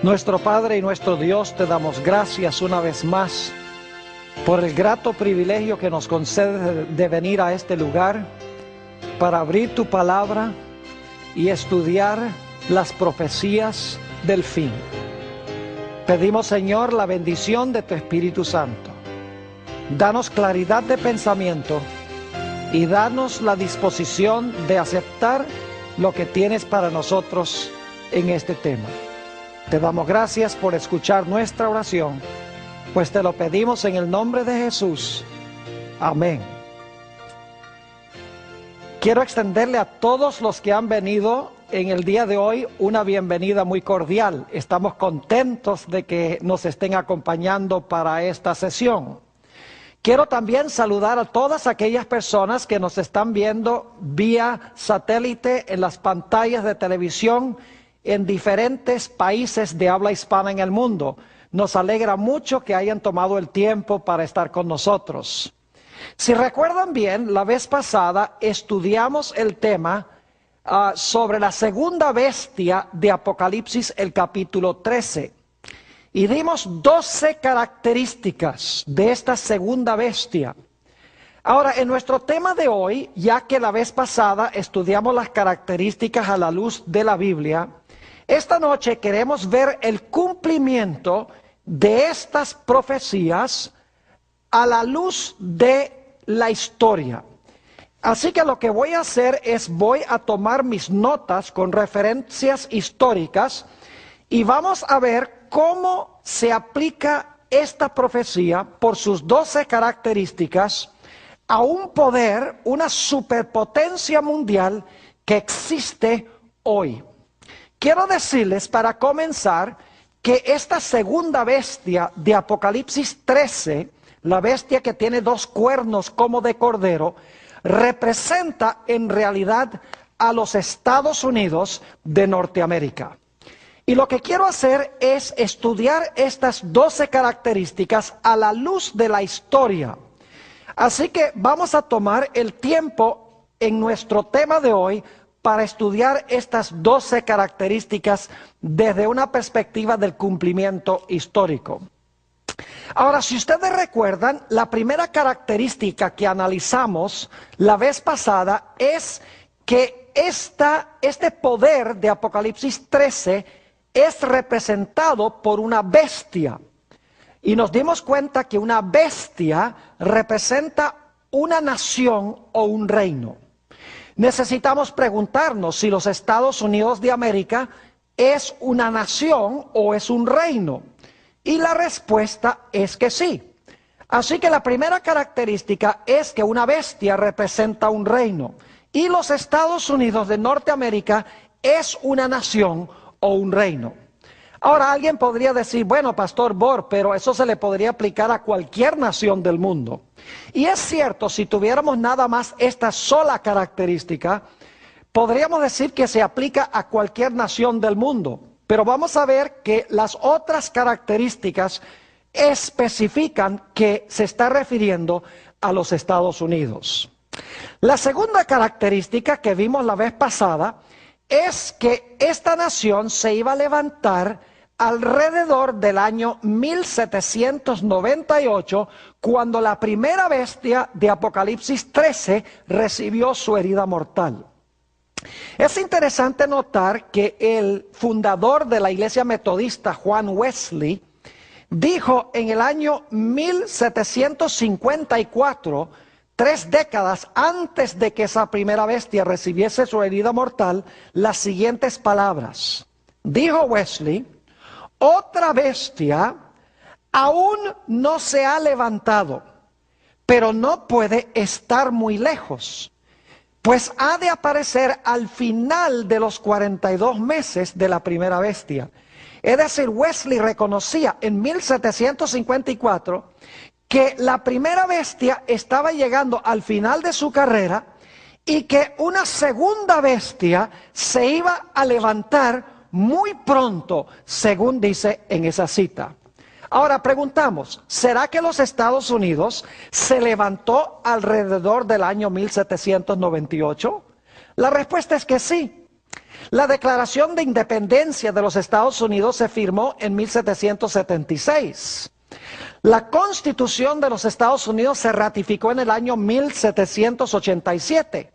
Nuestro Padre y nuestro Dios, te damos gracias una vez más por el grato privilegio que nos concedes de venir a este lugar para abrir tu palabra y estudiar las profecías del fin. Pedimos, Señor, la bendición de tu Espíritu Santo. Danos claridad de pensamiento y danos la disposición de aceptar lo que tienes para nosotros en este tema. Te damos gracias por escuchar nuestra oración, pues te lo pedimos en el nombre de Jesús. Amén. Quiero extenderle a todos los que han venido en el día de hoy una bienvenida muy cordial. Estamos contentos de que nos estén acompañando para esta sesión. Quiero también saludar a todas aquellas personas que nos están viendo vía satélite en las pantallas de televisión en diferentes países de habla hispana en el mundo. Nos alegra mucho que hayan tomado el tiempo para estar con nosotros. Si recuerdan bien, la vez pasada estudiamos el tema sobre la segunda bestia de Apocalipsis, el capítulo 13. Y dimos 12 características de esta segunda bestia. Ahora, en nuestro tema de hoy, ya que la vez pasada estudiamos las características a la luz de la Biblia, esta noche queremos ver el cumplimiento de estas profecías a la luz de la historia. Así que lo que voy a hacer es voy a tomar mis notas con referencias históricas y vamos a ver cómo se aplica esta profecía por sus 12 características a un poder, una superpotencia mundial que existe hoy. Quiero decirles para comenzar que esta segunda bestia de Apocalipsis 13, la bestia que tiene 2 cuernos como de cordero, representa en realidad a los Estados Unidos de Norteamérica. Y lo que quiero hacer es estudiar estas 12 características a la luz de la historia. Así que vamos a tomar el tiempo en nuestro tema de hoy para estudiar estas 12 características desde una perspectiva del cumplimiento histórico. Ahora, si ustedes recuerdan, la primera característica que analizamos la vez pasada es que este poder de Apocalipsis 13 es representado por una bestia. Y nos dimos cuenta que una bestia representa una nación o un reino. Necesitamos preguntarnos si los Estados Unidos de América es una nación o es un reino. Y la respuesta es que sí. Así que la primera característica es que una bestia representa un reino. Y los Estados Unidos de Norteamérica es una nación o un reino. Ahora alguien podría decir, bueno, Pastor Bor, pero eso se le podría aplicar a cualquier nación del mundo. Y es cierto, si tuviéramos nada más esta sola característica, podríamos decir que se aplica a cualquier nación del mundo. Pero vamos a ver que las otras características especifican que se está refiriendo a los Estados Unidos. La segunda característica que vimos la vez pasada es que esta nación se iba a levantar alrededor del año 1798, cuando la primera bestia de Apocalipsis 13 recibió su herida mortal. Es interesante notar que el fundador de la iglesia metodista, Juan Wesley, dijo en el año 1754, 3 décadas antes de que esa primera bestia recibiese su herida mortal, las siguientes palabras. Dijo Wesley: otra bestia aún no se ha levantado, pero no puede estar muy lejos, pues ha de aparecer al final de los 42 meses de la primera bestia. Es decir, Wesley reconocía en 1754 que la primera bestia estaba llegando al final de su carrera y que una segunda bestia se iba a levantar muy pronto, según dice en esa cita. Ahora preguntamos, ¿será que los Estados Unidos se levantó alrededor del año 1798? La respuesta es que sí. La Declaración de Independencia de los Estados Unidos se firmó en 1776. La Constitución de los Estados Unidos se ratificó en el año 1787.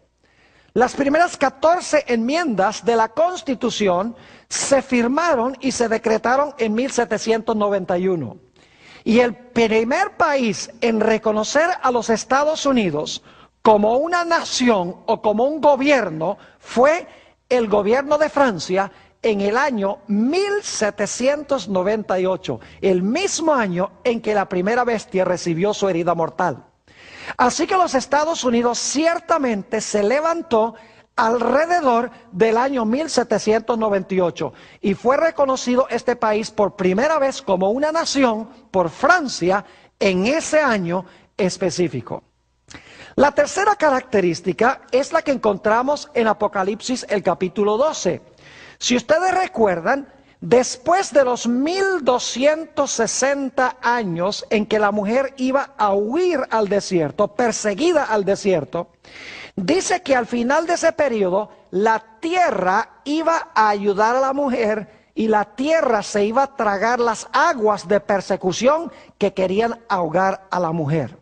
Las primeras 14 enmiendas de la Constitución se firmaron y se decretaron en 1791. Y el primer país en reconocer a los Estados Unidos como una nación o como un gobierno fue el gobierno de Francia en el año 1798, el mismo año en que la primera bestia recibió su herida mortal. Así que los Estados Unidos ciertamente se levantó alrededor del año 1798 y fue reconocido este país por primera vez como una nación por Francia en ese año específico. La tercera característica es la que encontramos en Apocalipsis el capítulo 12. Si ustedes recuerdan, después de los 1260 años en que la mujer iba a huir al desierto, perseguida al desierto, dice que al final de ese periodo la tierra iba a ayudar a la mujer y la tierra se iba a tragar las aguas de persecución que querían ahogar a la mujer.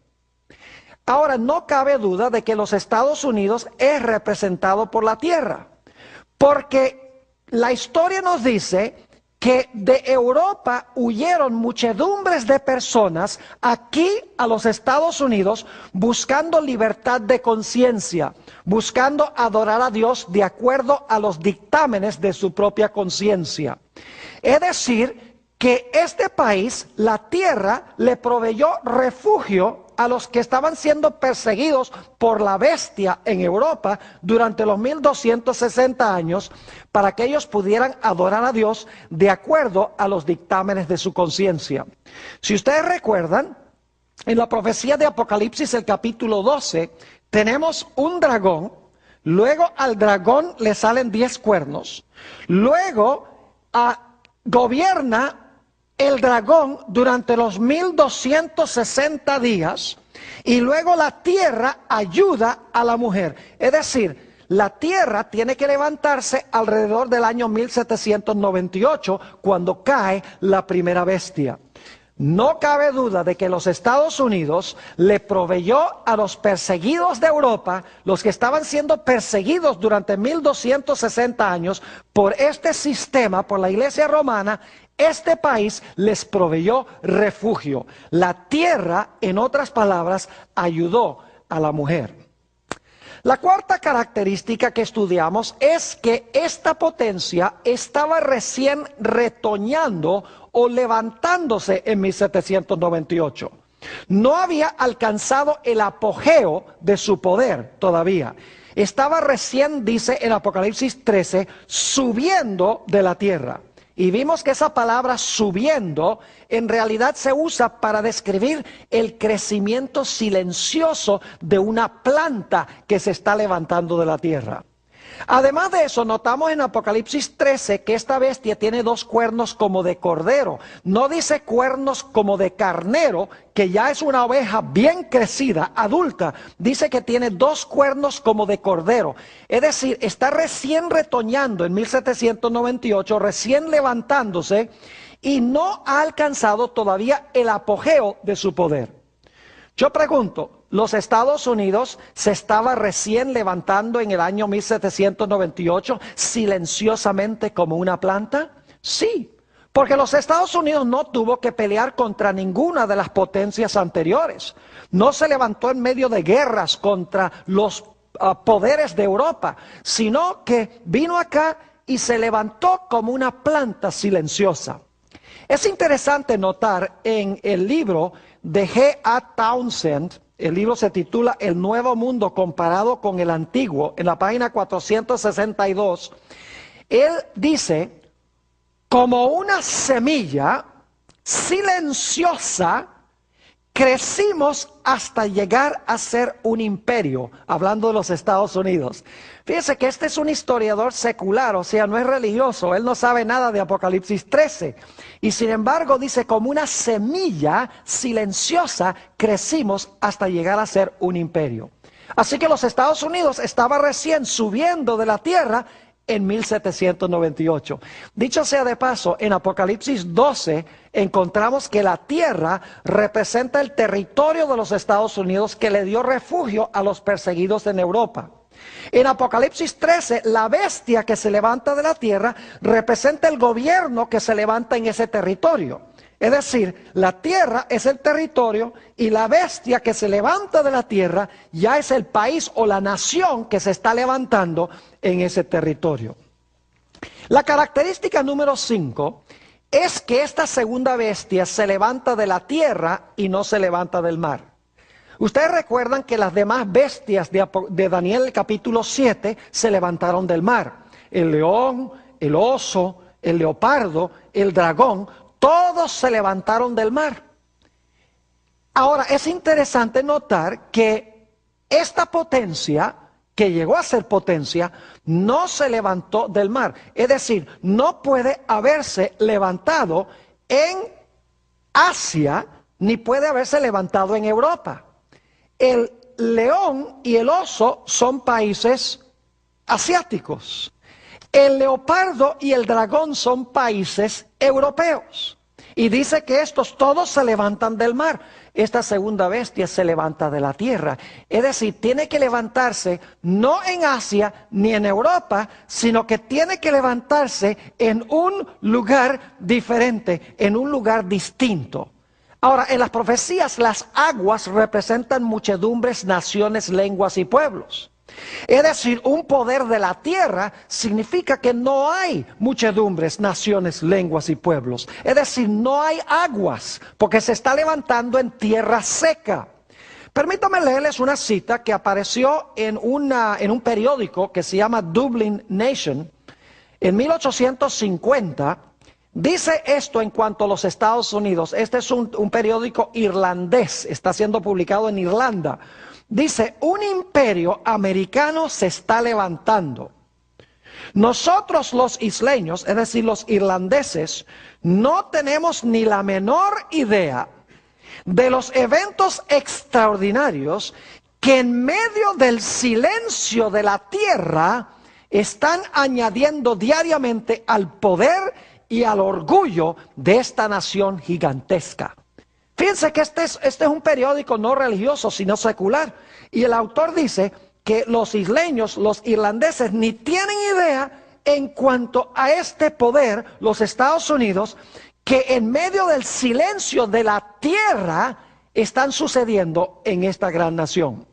Ahora, no cabe duda de que los Estados Unidos es representado por la tierra, porque la historia nos dice que de Europa huyeron muchedumbres de personas aquí a los Estados Unidos buscando libertad de conciencia, buscando adorar a Dios de acuerdo a los dictámenes de su propia conciencia. Es decir, que este país, la tierra, le proveyó refugio a los que estaban siendo perseguidos por la bestia en Europa durante los 1260 años para que ellos pudieran adorar a Dios de acuerdo a los dictámenes de su conciencia. Si ustedes recuerdan, en la profecía de Apocalipsis, el capítulo 12, tenemos un dragón, luego al dragón le salen 10 cuernos, luego gobierna el dragón durante los 1260 días y luego la tierra ayuda a la mujer. Es decir, la tierra tiene que levantarse alrededor del año 1798 cuando cae la primera bestia. No cabe duda de que los Estados Unidos le proveyó a los perseguidos de Europa, los que estaban siendo perseguidos durante 1260 años por este sistema, por la Iglesia Romana. Este país les proveyó refugio. La tierra, en otras palabras, ayudó a la mujer. La cuarta característica que estudiamos es que esta potencia estaba recién retoñando o levantándose en 1798. No había alcanzado el apogeo de su poder todavía. Estaba recién, dice en Apocalipsis 13, subiendo de la tierra. Y vimos que esa palabra subiendo en realidad se usa para describir el crecimiento silencioso de una planta que se está levantando de la tierra. Además de eso, notamos en Apocalipsis 13 que esta bestia tiene 2 cuernos como de cordero. No dice cuernos como de carnero, que ya es una oveja bien crecida, adulta. Dice que tiene 2 cuernos como de cordero. Es decir, está recién retoñando en 1798, recién levantándose y no ha alcanzado todavía el apogeo de su poder. Yo pregunto, ¿los Estados Unidos se estaba recién levantando en el año 1798 silenciosamente como una planta? Sí, porque los Estados Unidos no tuvo que pelear contra ninguna de las potencias anteriores. No se levantó en medio de guerras contra los poderes de Europa, sino que vino acá y se levantó como una planta silenciosa. Es interesante notar en el libro de G.A. Townsend, el libro se titula El Nuevo Mundo comparado con el Antiguo, en la página 462, él dice, como una semilla silenciosa, crecimos hasta llegar a ser un imperio, hablando de los Estados Unidos. Fíjese que este es un historiador secular, o sea, no es religioso, él no sabe nada de Apocalipsis 13. Y sin embargo dice, como una semilla silenciosa, crecimos hasta llegar a ser un imperio. Así que los Estados Unidos estaban recién subiendo de la tierra en 1798. Dicho sea de paso, en Apocalipsis 12 encontramos que la tierra representa el territorio de los Estados Unidos que le dio refugio a los perseguidos en Europa. En Apocalipsis 13, la bestia que se levanta de la tierra representa el gobierno que se levanta en ese territorio. Es decir, la tierra es el territorio y la bestia que se levanta de la tierra ya es el país o la nación que se está levantando en ese territorio. La característica número 5 es que esta segunda bestia se levanta de la tierra y no se levanta del mar. Ustedes recuerdan que las demás bestias de Daniel capítulo 7 se levantaron del mar. El león, el oso, el leopardo, el dragón, todos se levantaron del mar. Ahora, es interesante notar que esta potencia, que llegó a ser potencia, no se levantó del mar. Es decir, no puede haberse levantado en Asia, ni puede haberse levantado en Europa. El león y el oso son países asiáticos. El leopardo y el dragón son países europeos. Y dice que estos todos se levantan del mar. Esta segunda bestia se levanta de la tierra. Es decir, tiene que levantarse no en Asia ni en Europa, sino que tiene que levantarse en un lugar diferente, en un lugar distinto. Ahora, en las profecías, las aguas representan muchedumbres, naciones, lenguas y pueblos. Es decir, un poder de la tierra significa que no hay muchedumbres, naciones, lenguas y pueblos. Es decir, no hay aguas, porque se está levantando en tierra seca. Permítame leerles una cita que apareció en un periódico que se llama Dublin Nation en 1850. Dice esto en cuanto a los Estados Unidos. Este es un periódico irlandés, está siendo publicado en Irlanda. Dice, un imperio americano se está levantando. Nosotros los isleños, es decir, los irlandeses, no tenemos ni la menor idea de los eventos extraordinarios que en medio del silencio de la tierra están añadiendo diariamente al poder y al orgullo de esta nación gigantesca. Fíjense que este es un periódico no religioso, sino secular. Y el autor dice que los isleños, los irlandeses, ni tienen idea en cuanto a este poder, los Estados Unidos, que en medio del silencio de la tierra están sucediendo en esta gran nación.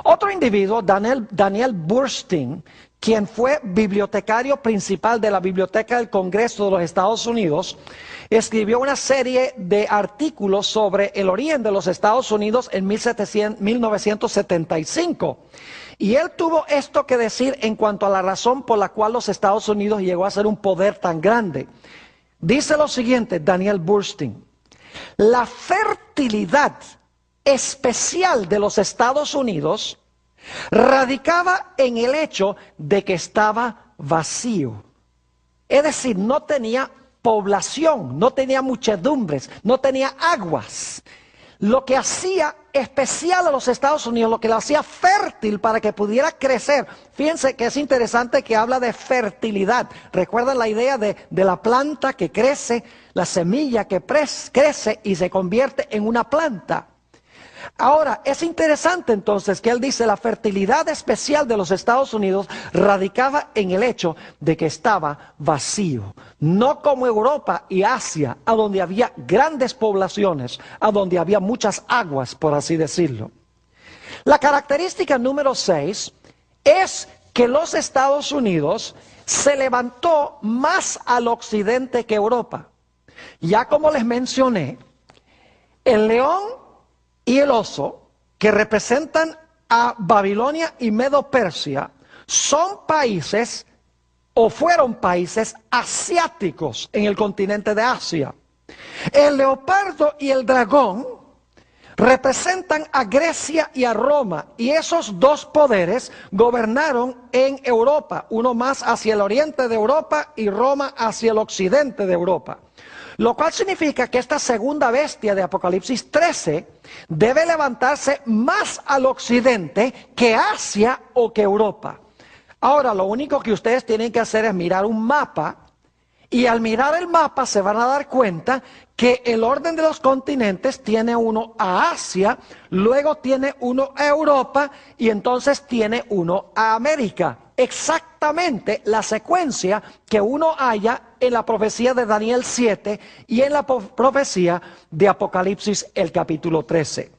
Otro individuo, Daniel Boorstin, quien fue bibliotecario principal de la Biblioteca del Congreso de los Estados Unidos, escribió una serie de artículos sobre el origen de los Estados Unidos en 1975. Y él tuvo esto que decir en cuanto a la razón por la cual los Estados Unidos llegó a ser un poder tan grande. Dice lo siguiente, Daniel Boorstin: la fertilidad especial de los Estados Unidos radicaba en el hecho de que estaba vacío. Es decir, no tenía población, no tenía muchedumbres, no tenía aguas. Lo que hacía especial a los Estados Unidos, lo que lo hacía fértil para que pudiera crecer. Fíjense que es interesante que habla de fertilidad. ¿Recuerdan la idea de la planta que crece, la semilla que crece y se convierte en una planta? Ahora, es interesante entonces que él dice la fertilidad especial de los Estados Unidos radicaba en el hecho de que estaba vacío. No como Europa y Asia, a donde había grandes poblaciones, a donde había muchas aguas, por así decirlo. La característica número 6 es que los Estados Unidos se levantó más al occidente que Europa. Ya como les mencioné, el león y el oso, que representan a Babilonia y Medo-Persia, son países o fueron países asiáticos en el continente de Asia. El leopardo y el dragón representan a Grecia y a Roma, y esos dos poderes gobernaron en Europa, uno más hacia el oriente de Europa y Roma hacia el occidente de Europa. Lo cual significa que esta segunda bestia de Apocalipsis 13 debe levantarse más al occidente que Asia o que Europa. Ahora, lo único que ustedes tienen que hacer es mirar un mapa, y al mirar el mapa se van a dar cuenta que el orden de los continentes tiene uno a Asia, luego tiene uno a Europa y entonces tiene uno a América. Exactamente la secuencia que uno halla en la profecía de Daniel 7 y en la profecía de Apocalipsis el capítulo 13.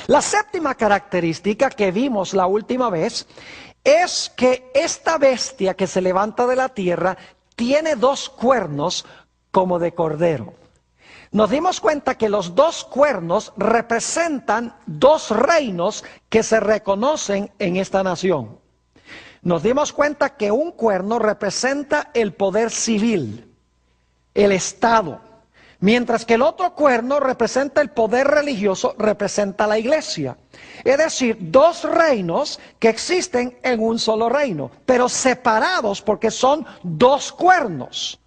La séptima característica que vimos la última vez es que esta bestia que se levanta de la tierra tiene dos cuernos como de cordero. Nos dimos cuenta que los dos cuernos representan dos reinos que se reconocen en esta nación. Nos dimos cuenta que un cuerno representa el poder civil, el Estado, mientras que el otro cuerno representa el poder religioso, representa la iglesia. Es decir, dos reinos que existen en un solo reino, pero separados porque son dos cuernos.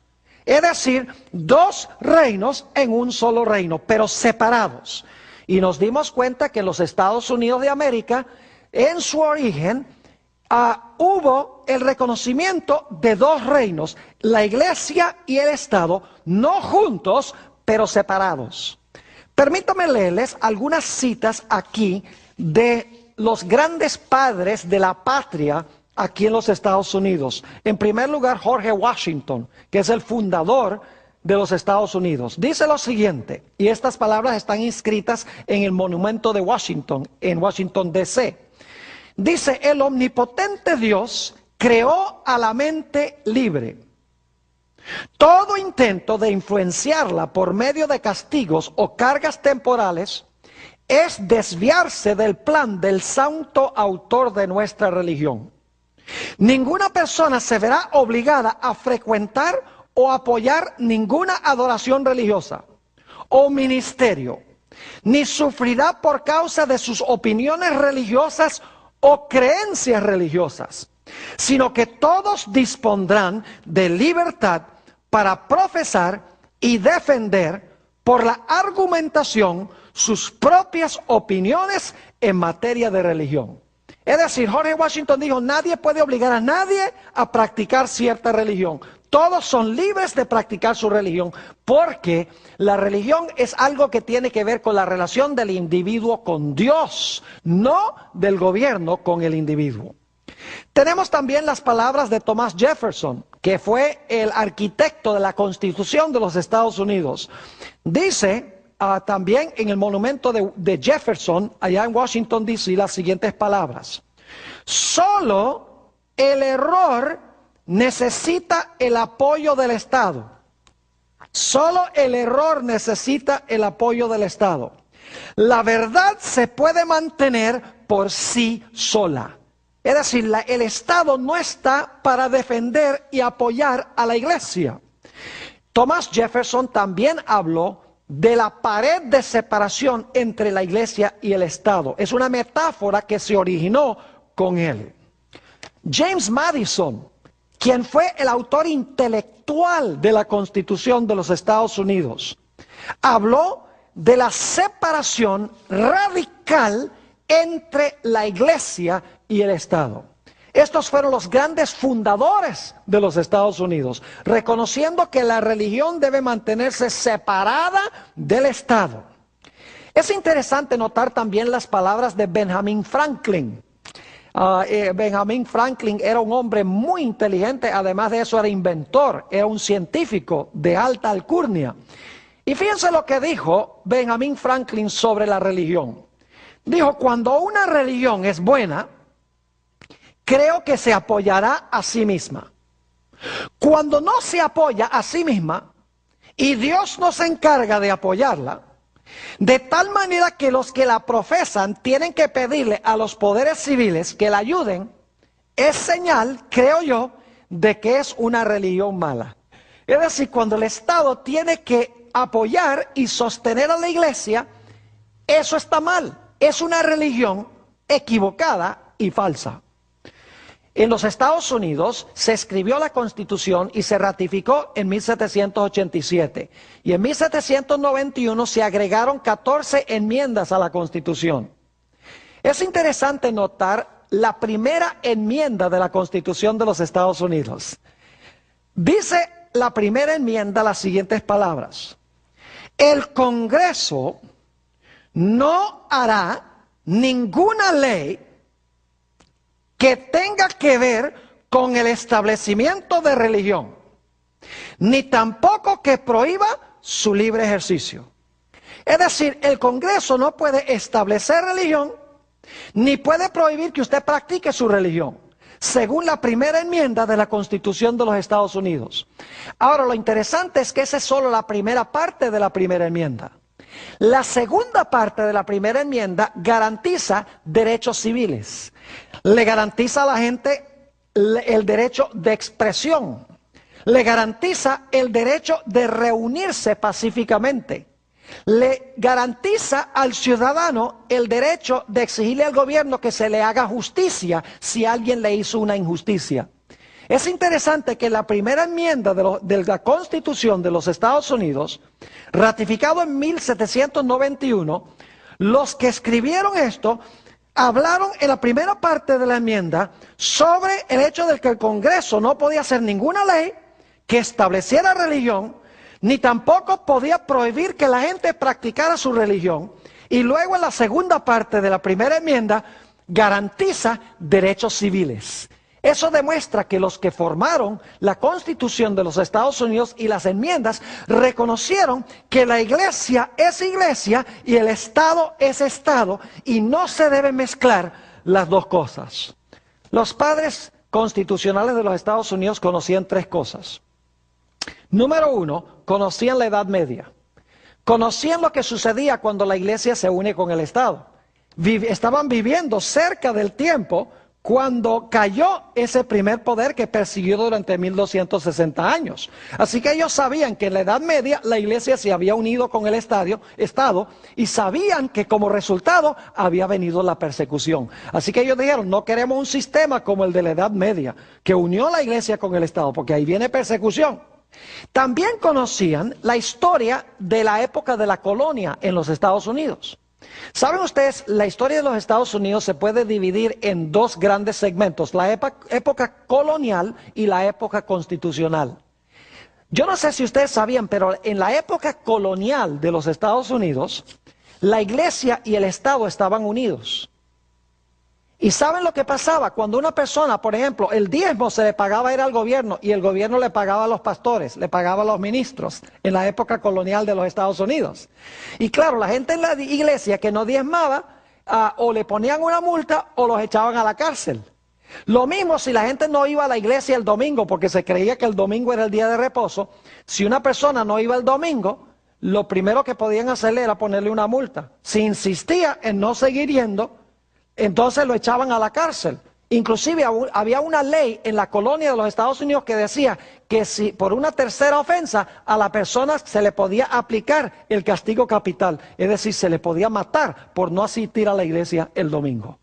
Es decir, dos reinos en un solo reino, pero separados. Y nos dimos cuenta que en los Estados Unidos de América, en su origen, hubo el reconocimiento de dos reinos, la iglesia y el Estado, no juntos, pero separados. Permítanme leerles algunas citas aquí de los grandes padres de la patria aquí en los Estados Unidos. En primer lugar, George Washington, que es el fundador de los Estados Unidos. Dice lo siguiente, y estas palabras están inscritas en el monumento de Washington, en Washington, D.C. Dice, el omnipotente Dios creó a la mente libre. Todo intento de influenciarla por medio de castigos o cargas temporales es desviarse del plan del santo autor de nuestra religión. Ninguna persona se verá obligada a frecuentar o apoyar ninguna adoración religiosa o ministerio, ni sufrirá por causa de sus opiniones religiosas o creencias religiosas, sino que todos dispondrán de libertad para profesar y defender por la argumentación sus propias opiniones en materia de religión. Es decir, George Washington dijo, nadie puede obligar a nadie a practicar cierta religión. Todos son libres de practicar su religión, porque la religión es algo que tiene que ver con la relación del individuo con Dios, no del gobierno con el individuo. Tenemos también las palabras de Thomas Jefferson, que fue el arquitecto de la Constitución de los Estados Unidos. Dice también en el monumento de Jefferson, allá en Washington, D.C., las siguientes palabras. Solo el error necesita el apoyo del Estado. Solo el error necesita el apoyo del Estado. La verdad se puede mantener por sí sola. Es decir, el Estado no está para defender y apoyar a la iglesia. Thomas Jefferson también habló de la pared de separación entre la iglesia y el Estado. Es una metáfora que se originó con él. James Madison, quien fue el autor intelectual de la Constitución de los Estados Unidos, habló de la separación radical entre la iglesia y el Estado. Estos fueron los grandes fundadores de los Estados Unidos, reconociendo que la religión debe mantenerse separada del Estado. Es interesante notar también las palabras de Benjamin Franklin. Benjamin Franklin era un hombre muy inteligente, además de eso era inventor, era un científico de alta alcurnia. Y fíjense lo que dijo Benjamin Franklin sobre la religión. Dijo, cuando una religión es buena, creo que se apoyará a sí misma. Cuando no se apoya a sí misma, y Dios no se encarga de apoyarla, de tal manera que los que la profesan tienen que pedirle a los poderes civiles que la ayuden, es señal, creo yo, de que es una religión mala. Es decir, cuando el Estado tiene que apoyar y sostener a la iglesia, eso está mal. Es una religión equivocada y falsa. En los Estados Unidos se escribió la Constitución y se ratificó en 1787. Y en 1791 se agregaron 14 enmiendas a la Constitución. Es interesante notar la primera enmienda de la Constitución de los Estados Unidos. Dice la primera enmienda las siguientes palabras: el Congreso no hará ninguna ley que tenga que ver con el establecimiento de religión, ni tampoco que prohíba su libre ejercicio. Es decir, el Congreso no puede establecer religión, ni puede prohibir que usted practique su religión, según la primera enmienda de la Constitución de los Estados Unidos. Ahora, lo interesante es que esa es solo la primera parte de la primera enmienda. La segunda parte de la primera enmienda garantiza derechos civiles. Le garantiza a la gente el derecho de expresión. Le garantiza el derecho de reunirse pacíficamente. Le garantiza al ciudadano el derecho de exigirle al gobierno que se le haga justicia si alguien le hizo una injusticia. Es interesante que la primera enmienda de la Constitución de los Estados Unidos, ratificado en 1791, los que escribieron esto hablaron en la primera parte de la enmienda sobre el hecho de que el Congreso no podía hacer ninguna ley que estableciera religión, ni tampoco podía prohibir que la gente practicara su religión. Y luego en la segunda parte de la primera enmienda garantiza derechos civiles. Eso demuestra que los que formaron la Constitución de los Estados Unidos y las enmiendas reconocieron que la iglesia es iglesia y el Estado es Estado, y no se deben mezclar las dos cosas. Los padres constitucionales de los Estados Unidos conocían tres cosas. Número uno, conocían la Edad Media. Conocían lo que sucedía cuando la iglesia se une con el Estado. Estaban viviendo cerca del tiempo cuando cayó ese primer poder que persiguió durante 1260 años. Así que ellos sabían que en la Edad Media la iglesia se había unido con el Estado, y sabían que como resultado había venido la persecución. Así que ellos dijeron, no queremos un sistema como el de la Edad Media, que unió la iglesia con el Estado, porque ahí viene persecución. También conocían la historia de la época de la colonia en los Estados Unidos. ¿Saben ustedes? La historia de los Estados Unidos se puede dividir en dos grandes segmentos: la época colonial y la época constitucional. Yo no sé si ustedes sabían, pero en la época colonial de los Estados Unidos, la iglesia y el Estado estaban unidos. ¿Y saben lo que pasaba? Cuando una persona, por ejemplo, el diezmo se le pagaba era al gobierno, y el gobierno le pagaba a los pastores, le pagaba a los ministros, en la época colonial de los Estados Unidos. Y claro, la gente en la iglesia que no diezmaba, o le ponían una multa o los echaban a la cárcel. Lo mismo si la gente no iba a la iglesia el domingo, porque se creía que el domingo era el día de reposo. Si una persona no iba el domingo, lo primero que podían hacerle era ponerle una multa. Si insistía en no seguir yendo, entonces lo echaban a la cárcel. Inclusive había una ley en la colonia de los Estados Unidos que decía que si por una tercera ofensa a la persona se le podía aplicar el castigo capital, es decir, se le podía matar por no asistir a la iglesia el domingo.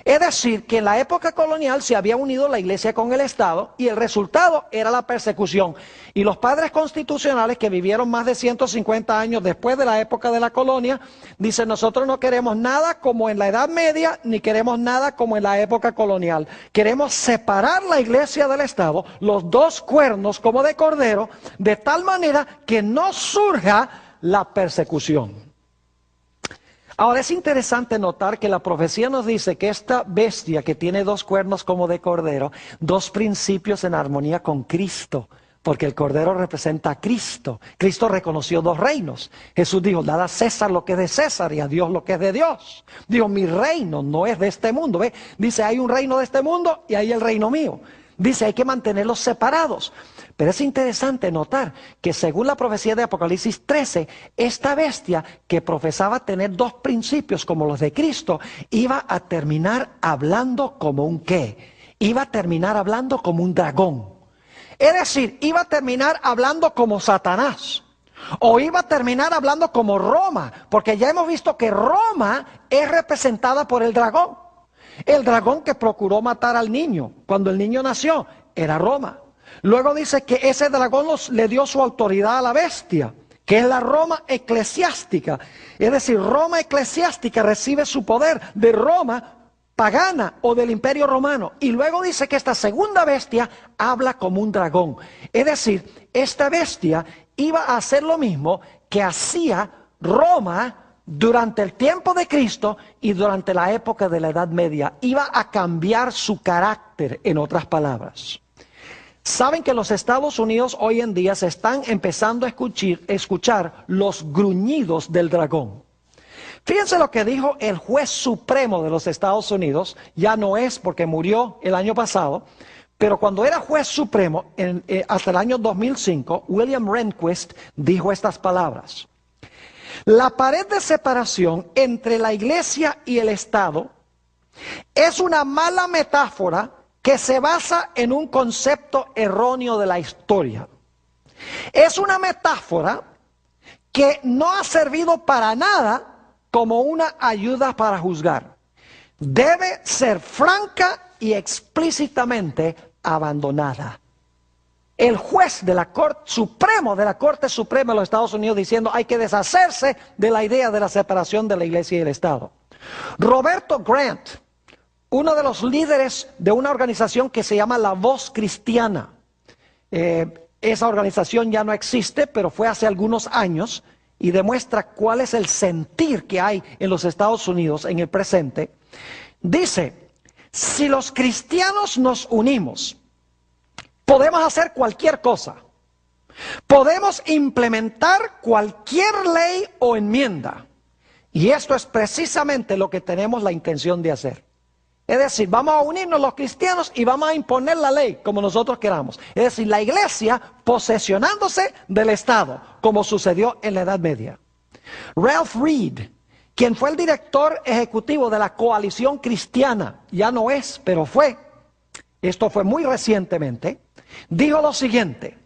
Es decir, que en la época colonial se había unido la iglesia con el Estado, y el resultado era la persecución. Y los padres constitucionales, que vivieron más de 150 años después de la época de la colonia, dicen: nosotros no queremos nada como en la Edad Media, ni queremos nada como en la época colonial. Queremos separar la iglesia del Estado, los dos cuernos como de cordero, de tal manera que no surja la persecución. Ahora, es interesante notar que la profecía nos dice que esta bestia que tiene dos cuernos como de cordero, dos principios en armonía con Cristo, porque el cordero representa a Cristo. Cristo reconoció dos reinos. Jesús dijo: dad a César lo que es de César y a Dios lo que es de Dios. Dijo: mi reino no es de este mundo. ¿Ve? Dice: hay un reino de este mundo y hay el reino mío. Dice: hay que mantenerlos separados. Pero es interesante notar que según la profecía de Apocalipsis 13, esta bestia que profesaba tener dos principios como los de Cristo, iba a terminar hablando como un ¿qué? Iba a terminar hablando como un dragón. Es decir, iba a terminar hablando como Satanás. O iba a terminar hablando como Roma, porque ya hemos visto que Roma es representada por el dragón. El dragón que procuró matar al niño cuando el niño nació era Roma. Luego dice que ese dragón le dio su autoridad a la bestia, que es la Roma eclesiástica. Es decir, Roma eclesiástica recibe su poder de Roma pagana o del Imperio Romano. Y luego dice que esta segunda bestia habla como un dragón. Es decir, esta bestia iba a hacer lo mismo que hacía Roma durante el tiempo de Cristo y durante la época de la Edad Media. Iba a cambiar su carácter, en otras palabras. Saben que los Estados Unidos hoy en día se están empezando a escuchar los gruñidos del dragón. Fíjense lo que dijo el juez supremo de los Estados Unidos. Ya no es porque murió el año pasado, pero cuando era juez supremo, hasta el año 2005, William Rehnquist dijo estas palabras: la pared de separación entre la iglesia y el Estado es una mala metáfora que se basa en un concepto erróneo de la historia. Es una metáfora que no ha servido para nada como una ayuda para juzgar. Debe ser franca y explícitamente abandonada. El juez de la Corte Supremo, de la Corte Suprema de los Estados Unidos, diciendo hay que deshacerse de la idea de la separación de la iglesia y el Estado. Roberto Grant, uno de los líderes de una organización que se llama La Voz Cristiana. Esa organización ya no existe, pero fue hace algunos años, y demuestra cuál es el sentir que hay en los Estados Unidos en el presente. Dice, si los cristianos nos unimos, podemos hacer cualquier cosa. Podemos implementar cualquier ley o enmienda. Y esto es precisamente lo que tenemos la intención de hacer. Es decir, vamos a unirnos los cristianos y vamos a imponer la ley como nosotros queramos. Es decir, la iglesia posesionándose del Estado, como sucedió en la Edad Media. Ralph Reed, quien fue el director ejecutivo de la Coalición Cristiana, ya no es, pero fue, esto fue muy recientemente, dijo lo siguiente: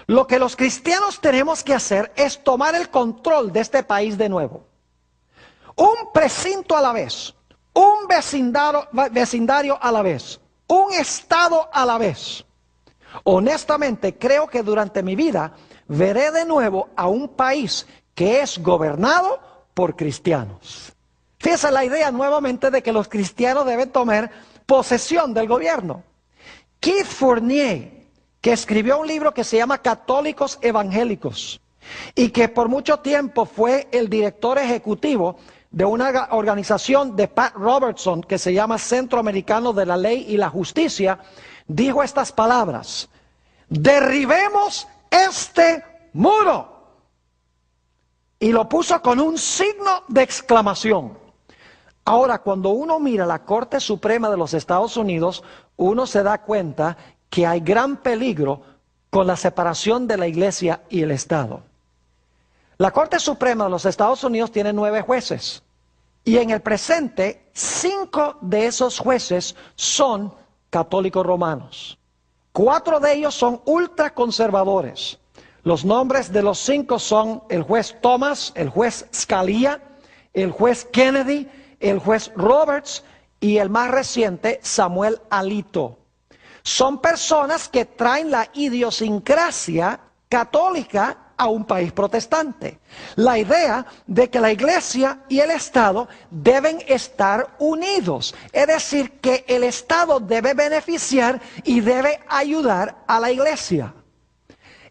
lo que los cristianos tenemos que hacer es tomar el control de este país de nuevo. Un precinto a la vez. Un vecindario a la vez, un estado a la vez. Honestamente, creo que durante mi vida veré de nuevo a un país que es gobernado por cristianos. Fíjense la idea nuevamente de que los cristianos deben tomar posesión del gobierno. Keith Fournier, que escribió un libro que se llama Católicos Evangélicos, y que por mucho tiempo fue el director ejecutivo de una organización de Pat Robertson que se llama Centro Americano de la Ley y la Justicia, dijo estas palabras: derribemos este muro. Y lo puso con un signo de exclamación. Ahora, cuando uno mira la Corte Suprema de los Estados Unidos, uno se da cuenta que hay gran peligro con la separación de la iglesia y el Estado. La Corte Suprema de los Estados Unidos tiene 9 jueces. Y en el presente, 5 de esos jueces son católicos romanos. 4 de ellos son ultraconservadores. Los nombres de los 5 son el juez Thomas, el juez Scalia, el juez Kennedy, el juez Roberts y el más reciente, Samuel Alito. Son personas que traen la idiosincrasia católica a un país protestante. La idea de que la iglesia y el Estado deben estar unidos. Es decir, que el Estado debe beneficiar y debe ayudar a la iglesia.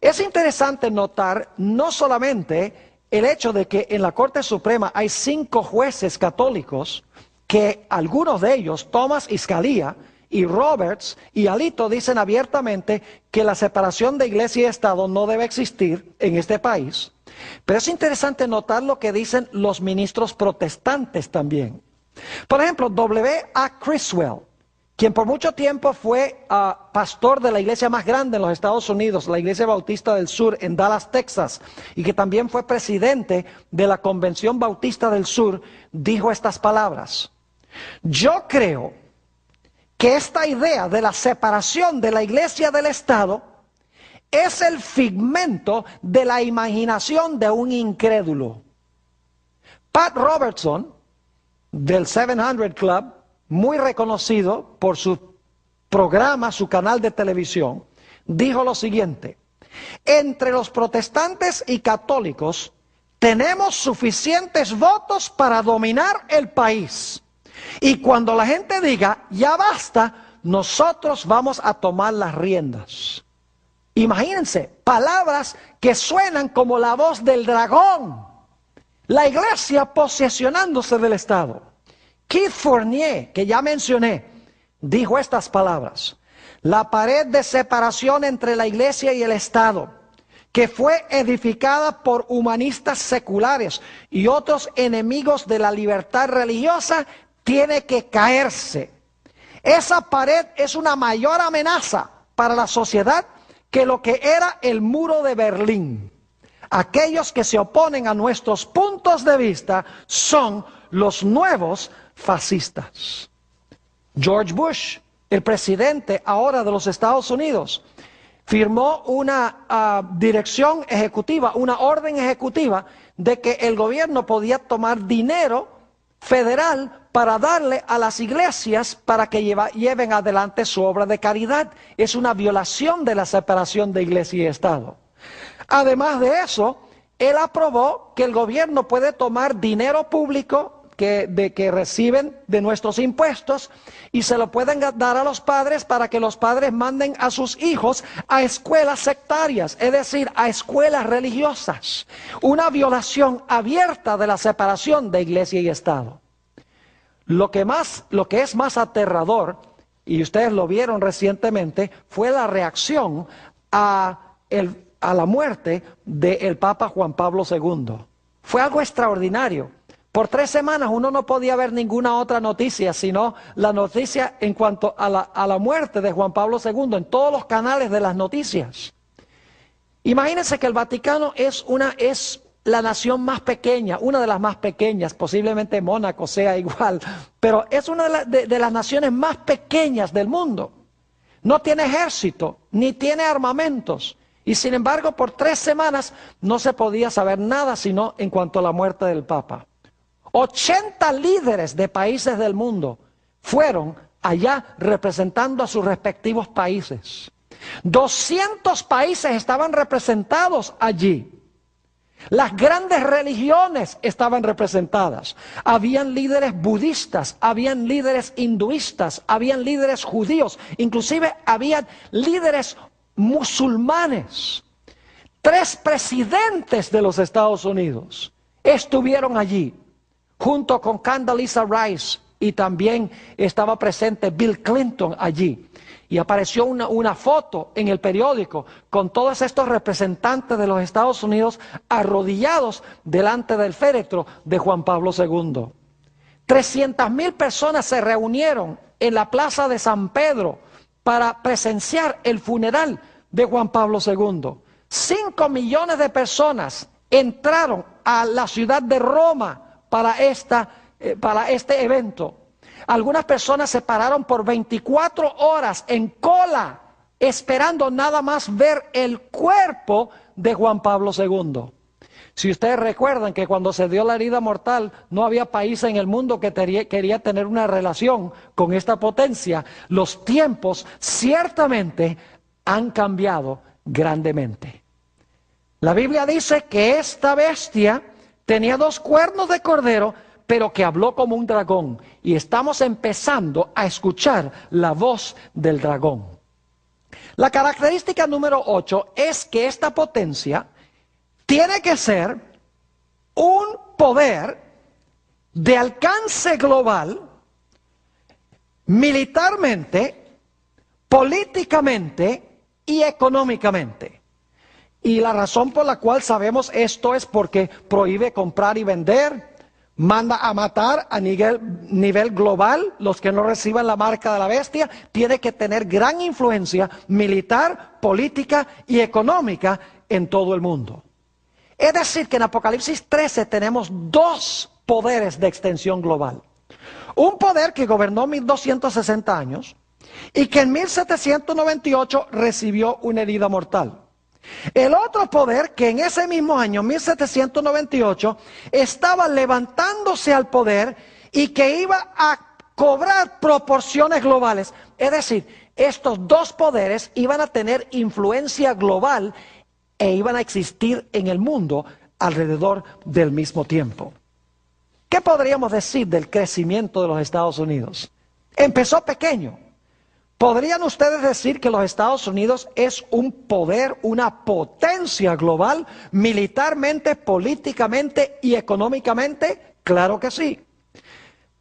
Es interesante notar no solamente el hecho de que en la Corte Suprema hay 5 jueces católicos, que algunos de ellos, Thomas y Scalia, y Roberts y Alito, dicen abiertamente que la separación de iglesia y Estado no debe existir en este país. Pero es interesante notar lo que dicen los ministros protestantes también. Por ejemplo, W.A. Criswell, quien por mucho tiempo fue pastor de la iglesia más grande en los Estados Unidos, la Iglesia Bautista del Sur en Dallas, Texas, y que también fue presidente de la Convención Bautista del Sur, dijo estas palabras: yo creo que esta idea de la separación de la iglesia del Estado es el figmento de la imaginación de un incrédulo. Pat Robertson, del 700 Club, muy reconocido por su programa, su canal de televisión, dijo lo siguiente: entre los protestantes y católicos tenemos suficientes votos para dominar el país. Y cuando la gente diga, ya basta, nosotros vamos a tomar las riendas. Imagínense, palabras que suenan como la voz del dragón. La iglesia posesionándose del Estado. Keith Fournier, que ya mencioné, dijo estas palabras: la pared de separación entre la iglesia y el Estado, que fue edificada por humanistas seculares y otros enemigos de la libertad religiosa, tiene que caerse. Esa pared es una mayor amenaza para la sociedad que lo que era el muro de Berlín. Aquellos que se oponen a nuestros puntos de vista son los nuevos fascistas. George Bush, el presidente ahora de los Estados Unidos, firmó una dirección ejecutiva, una orden ejecutiva de que el gobierno podía tomar dinero federal para darle a las iglesias para que lleven adelante su obra de caridad. Es una violación de la separación de iglesia y Estado. Además de eso, él aprobó que el gobierno puede tomar dinero público que reciben de nuestros impuestos y se lo pueden dar a los padres para que los padres manden a sus hijos a escuelas sectarias, es decir, a escuelas religiosas. Una violación abierta de la separación de iglesia y Estado. Lo que es más aterrador, y ustedes lo vieron recientemente, fue la reacción a la muerte del Papa Juan Pablo II. Fue algo extraordinario. Por 3 semanas uno no podía ver ninguna otra noticia, sino la noticia en cuanto a la muerte de Juan Pablo II en todos los canales de las noticias. Imagínense que el Vaticano es la nación más pequeña, una de las más pequeñas, posiblemente Mónaco sea igual, pero es una de las naciones más pequeñas del mundo. No tiene ejército, ni tiene armamentos, y sin embargo por 3 semanas no se podía saber nada sino en cuanto a la muerte del Papa. 80 líderes de países del mundo fueron allá representando a sus respectivos países. 200 países estaban representados allí. Las grandes religiones estaban representadas. Habían líderes budistas, habían líderes hinduistas, habían líderes judíos, inclusive habían líderes musulmanes. 3 presidentes de los Estados Unidos estuvieron allí, junto con Condoleezza Rice, y también estaba presente Bill Clinton allí. Y apareció una foto en el periódico con todos estos representantes de los Estados Unidos arrodillados delante del féretro de Juan Pablo II. 300,000 personas se reunieron en la plaza de San Pedro para presenciar el funeral de Juan Pablo II. 5 millones de personas entraron a la ciudad de Roma para este evento. Algunas personas se pararon por 24 horas en cola, esperando nada más ver el cuerpo de Juan Pablo II. Si ustedes recuerdan que cuando se dio la herida mortal, no había país en el mundo que quería tener una relación con esta potencia. Los tiempos ciertamente han cambiado grandemente. La Biblia dice que esta bestia tenía 2 cuernos de cordero, pero que habló como un dragón. Y estamos empezando a escuchar la voz del dragón. La característica número 8 es que esta potencia tiene que ser un poder de alcance global, militarmente, políticamente y económicamente. Y la razón por la cual sabemos esto es porque prohíbe comprar y vender, manda a matar a nivel global los que no reciban la marca de la bestia, tiene que tener gran influencia militar, política y económica en todo el mundo. Es decir, que en Apocalipsis 13 tenemos 2 poderes de extensión global. Un poder que gobernó 1260 años y que en 1798 recibió una herida mortal. El otro poder que en ese mismo año, 1798, estaba levantándose al poder y que iba a cobrar proporciones globales. Es decir, estos 2 poderes iban a tener influencia global e iban a existir en el mundo alrededor del mismo tiempo. ¿Qué podríamos decir del crecimiento de los Estados Unidos? Empezó pequeño. ¿Podrían ustedes decir que los Estados Unidos es un poder, una potencia global, militarmente, políticamente y económicamente? Claro que sí.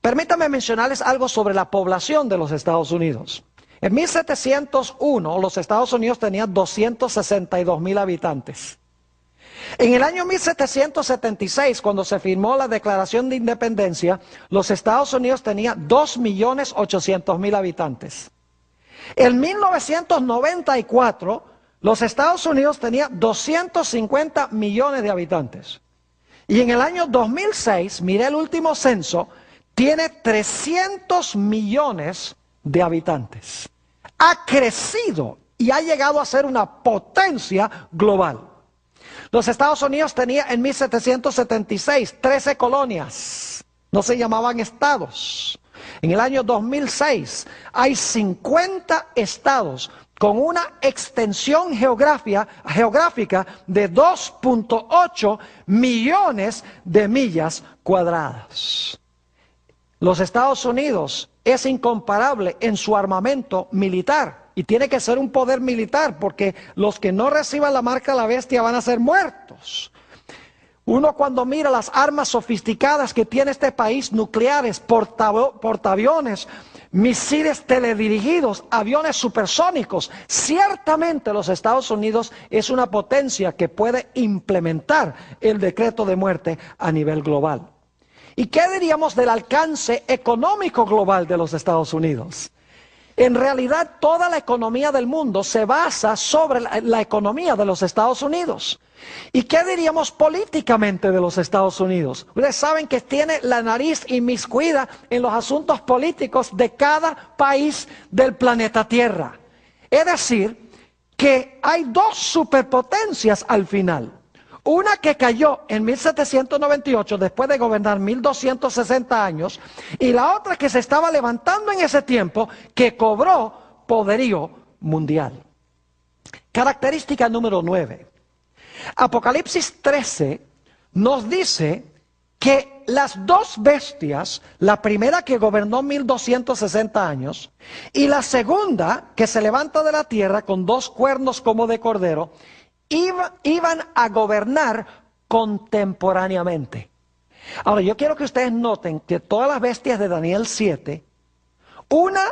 Permítanme mencionarles algo sobre la población de los Estados Unidos. En 1701 los Estados Unidos tenían 262,000 habitantes. En el año 1776, cuando se firmó la Declaración de Independencia, los Estados Unidos tenían 2.800.000 habitantes. En 1994, los Estados Unidos tenían 250 millones de habitantes. Y en el año 2006, miré el último censo, tiene 300 millones de habitantes. Ha crecido y ha llegado a ser una potencia global. Los Estados Unidos tenían en 1776 13 colonias, no se llamaban estados. En el año 2006 hay 50 estados con una extensión geográfica de 2.8 millones de millas cuadradas. Los Estados Unidos es incomparable en su armamento militar y tiene que ser un poder militar porque los que no reciban la marca de la bestia van a ser muertos. Uno cuando mira las armas sofisticadas que tiene este país, nucleares, portaaviones, misiles teledirigidos, aviones supersónicos, ciertamente los Estados Unidos es una potencia que puede implementar el decreto de muerte a nivel global. ¿Y qué diríamos del alcance económico global de los Estados Unidos? En realidad toda la economía del mundo se basa sobre la economía de los Estados Unidos. ¿Y qué diríamos políticamente de los Estados Unidos? Ustedes saben que tiene la nariz inmiscuida en los asuntos políticos de cada país del planeta Tierra. Es decir, que hay dos superpotencias al final. Una que cayó en 1798 después de gobernar 1260 años y la otra que se estaba levantando en ese tiempo que cobró poderío mundial. Característica número 9. Apocalipsis 13 nos dice que las dos bestias, la primera que gobernó 1260 años y la segunda que se levanta de la tierra con dos cuernos como de cordero, iban a gobernar contemporáneamente. Ahora, yo quiero que ustedes noten que todas las bestias de Daniel 7, una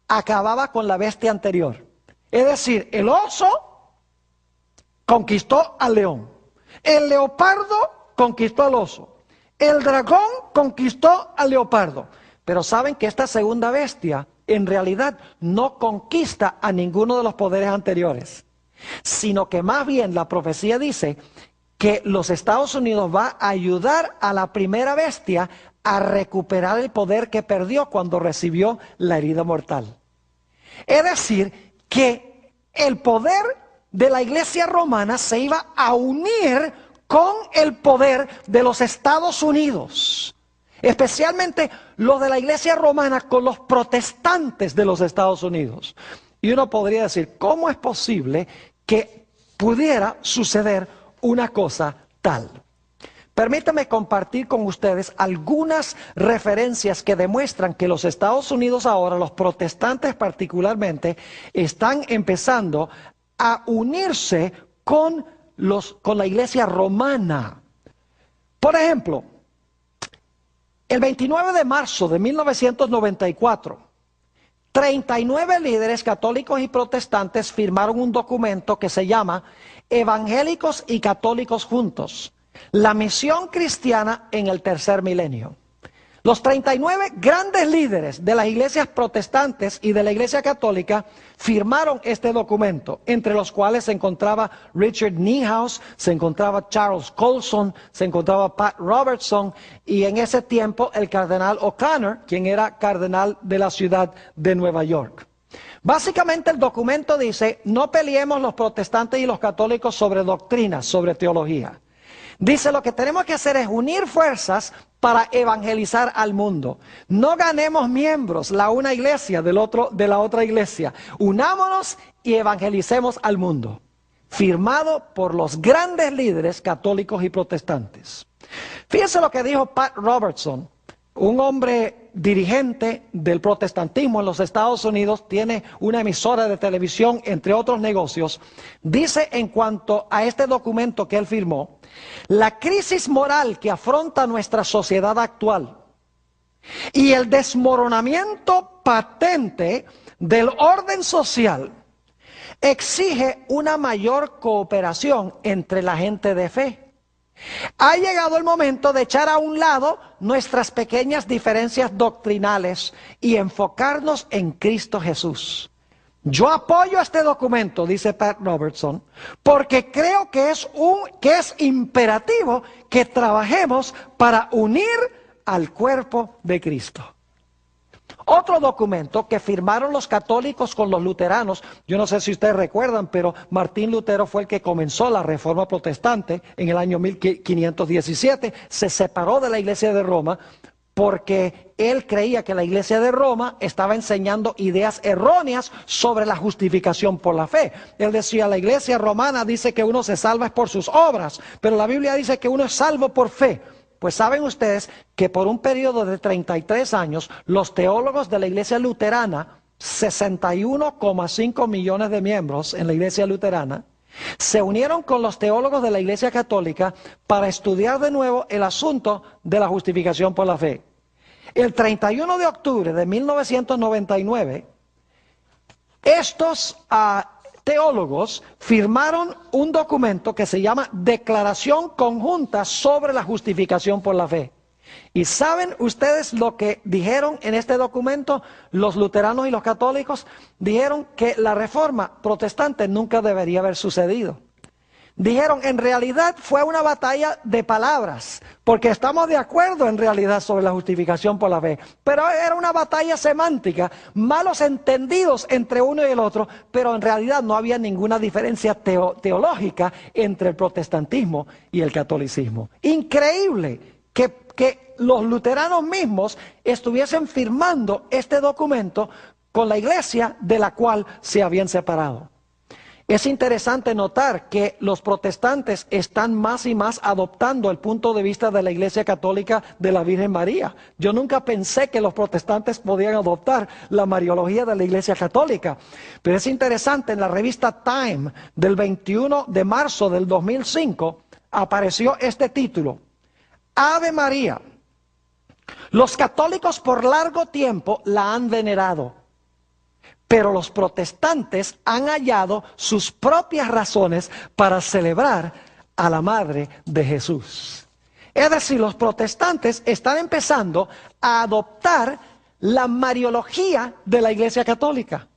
acababa con la bestia anterior. Es decir, el oso conquistó al león, el leopardo conquistó al oso, el dragón conquistó al leopardo. Pero saben que esta segunda bestia en realidad no conquista a ninguno de los poderes anteriores, sino que más bien la profecía dice que los Estados Unidos va a ayudar a la primera bestia a recuperar el poder que perdió cuando recibió la herida mortal. Es decir, que el poder de la iglesia romana se iba a unir con el poder de los Estados Unidos, especialmente los de la iglesia romana con los protestantes de los Estados Unidos. Y uno podría decir, ¿cómo es posible que pudiera suceder una cosa tal? Permítanme compartir con ustedes algunas referencias que demuestran que los Estados Unidos ahora, los protestantes particularmente, están empezando a unirse con la iglesia romana. Por ejemplo, el 29 de marzo de 1994, 39 líderes católicos y protestantes firmaron un documento que se llama Evangélicos y Católicos Juntos, la misión cristiana en el tercer milenio. Los 39 grandes líderes de las iglesias protestantes y de la iglesia católica firmaron este documento, entre los cuales se encontraba Richard Niehaus, se encontraba Charles Colson, se encontraba Pat Robertson y en ese tiempo el cardenal O'Connor, quien era cardenal de la ciudad de Nueva York. Básicamente el documento dice, no peleemos los protestantes y los católicos sobre doctrinas, sobre teología. Dice, lo que tenemos que hacer es unir fuerzas para evangelizar al mundo. No ganemos miembros la una iglesia de la otra iglesia. Unámonos y evangelicemos al mundo. Firmado por los grandes líderes católicos y protestantes. Fíjense lo que dijo Pat Robertson un hombre dirigente del protestantismo en los Estados Unidos, tiene una emisora de televisión, entre otros negocios, dice en cuanto a este documento que él firmó: la crisis moral que afronta nuestra sociedad actual y el desmoronamiento patente del orden social exige una mayor cooperación entre la gente de fe. Ha llegado el momento de echar a un lado nuestras pequeñas diferencias doctrinales y enfocarnos en Cristo Jesús. Yo apoyo este documento, dice Pat Robertson, porque creo que es imperativo que trabajemos para unir al cuerpo de Cristo. Otro documento que firmaron los católicos con los luteranos, yo no sé si ustedes recuerdan, pero Martín Lutero fue el que comenzó la Reforma Protestante en el año 1517, se separó de la Iglesia de Roma porque él creía que la Iglesia de Roma estaba enseñando ideas erróneas sobre la justificación por la fe. Él decía, la Iglesia romana dice que uno se salva por sus obras, pero la Biblia dice que uno es salvo por fe. Pues saben ustedes que por un periodo de 33 años, los teólogos de la Iglesia Luterana, 61,5 millones de miembros en la Iglesia Luterana, se unieron con los teólogos de la Iglesia Católica para estudiar de nuevo el asunto de la justificación por la fe. El 31 de octubre de 1999, estos teólogos firmaron un documento que se llama Declaración Conjunta sobre la Justificación por la Fe. ¿Y saben ustedes lo que dijeron en este documento? Los luteranos y los católicos dijeron que la reforma protestante nunca debería haber sucedido. Dijeron, en realidad fue una batalla de palabras, porque estamos de acuerdo en realidad sobre la justificación por la fe, pero era una batalla semántica, malos entendidos entre uno y el otro, pero en realidad no había ninguna diferencia teológica entre el protestantismo y el catolicismo. Increíble que los luteranos mismos estuviesen firmando este documento con la iglesia de la cual se habían separado. Es interesante notar que los protestantes están más y más adoptando el punto de vista de la Iglesia Católica de la Virgen María. Yo nunca pensé que los protestantes podían adoptar la mariología de la Iglesia Católica. Pero es interesante, en la revista Time del 21 de marzo del 2005 apareció este título: Ave María. Los católicos por largo tiempo la han venerado, pero los protestantes han hallado sus propias razones para celebrar a la Madre de Jesús. Es decir, los protestantes están empezando a adoptar la mariología de la Iglesia Católica.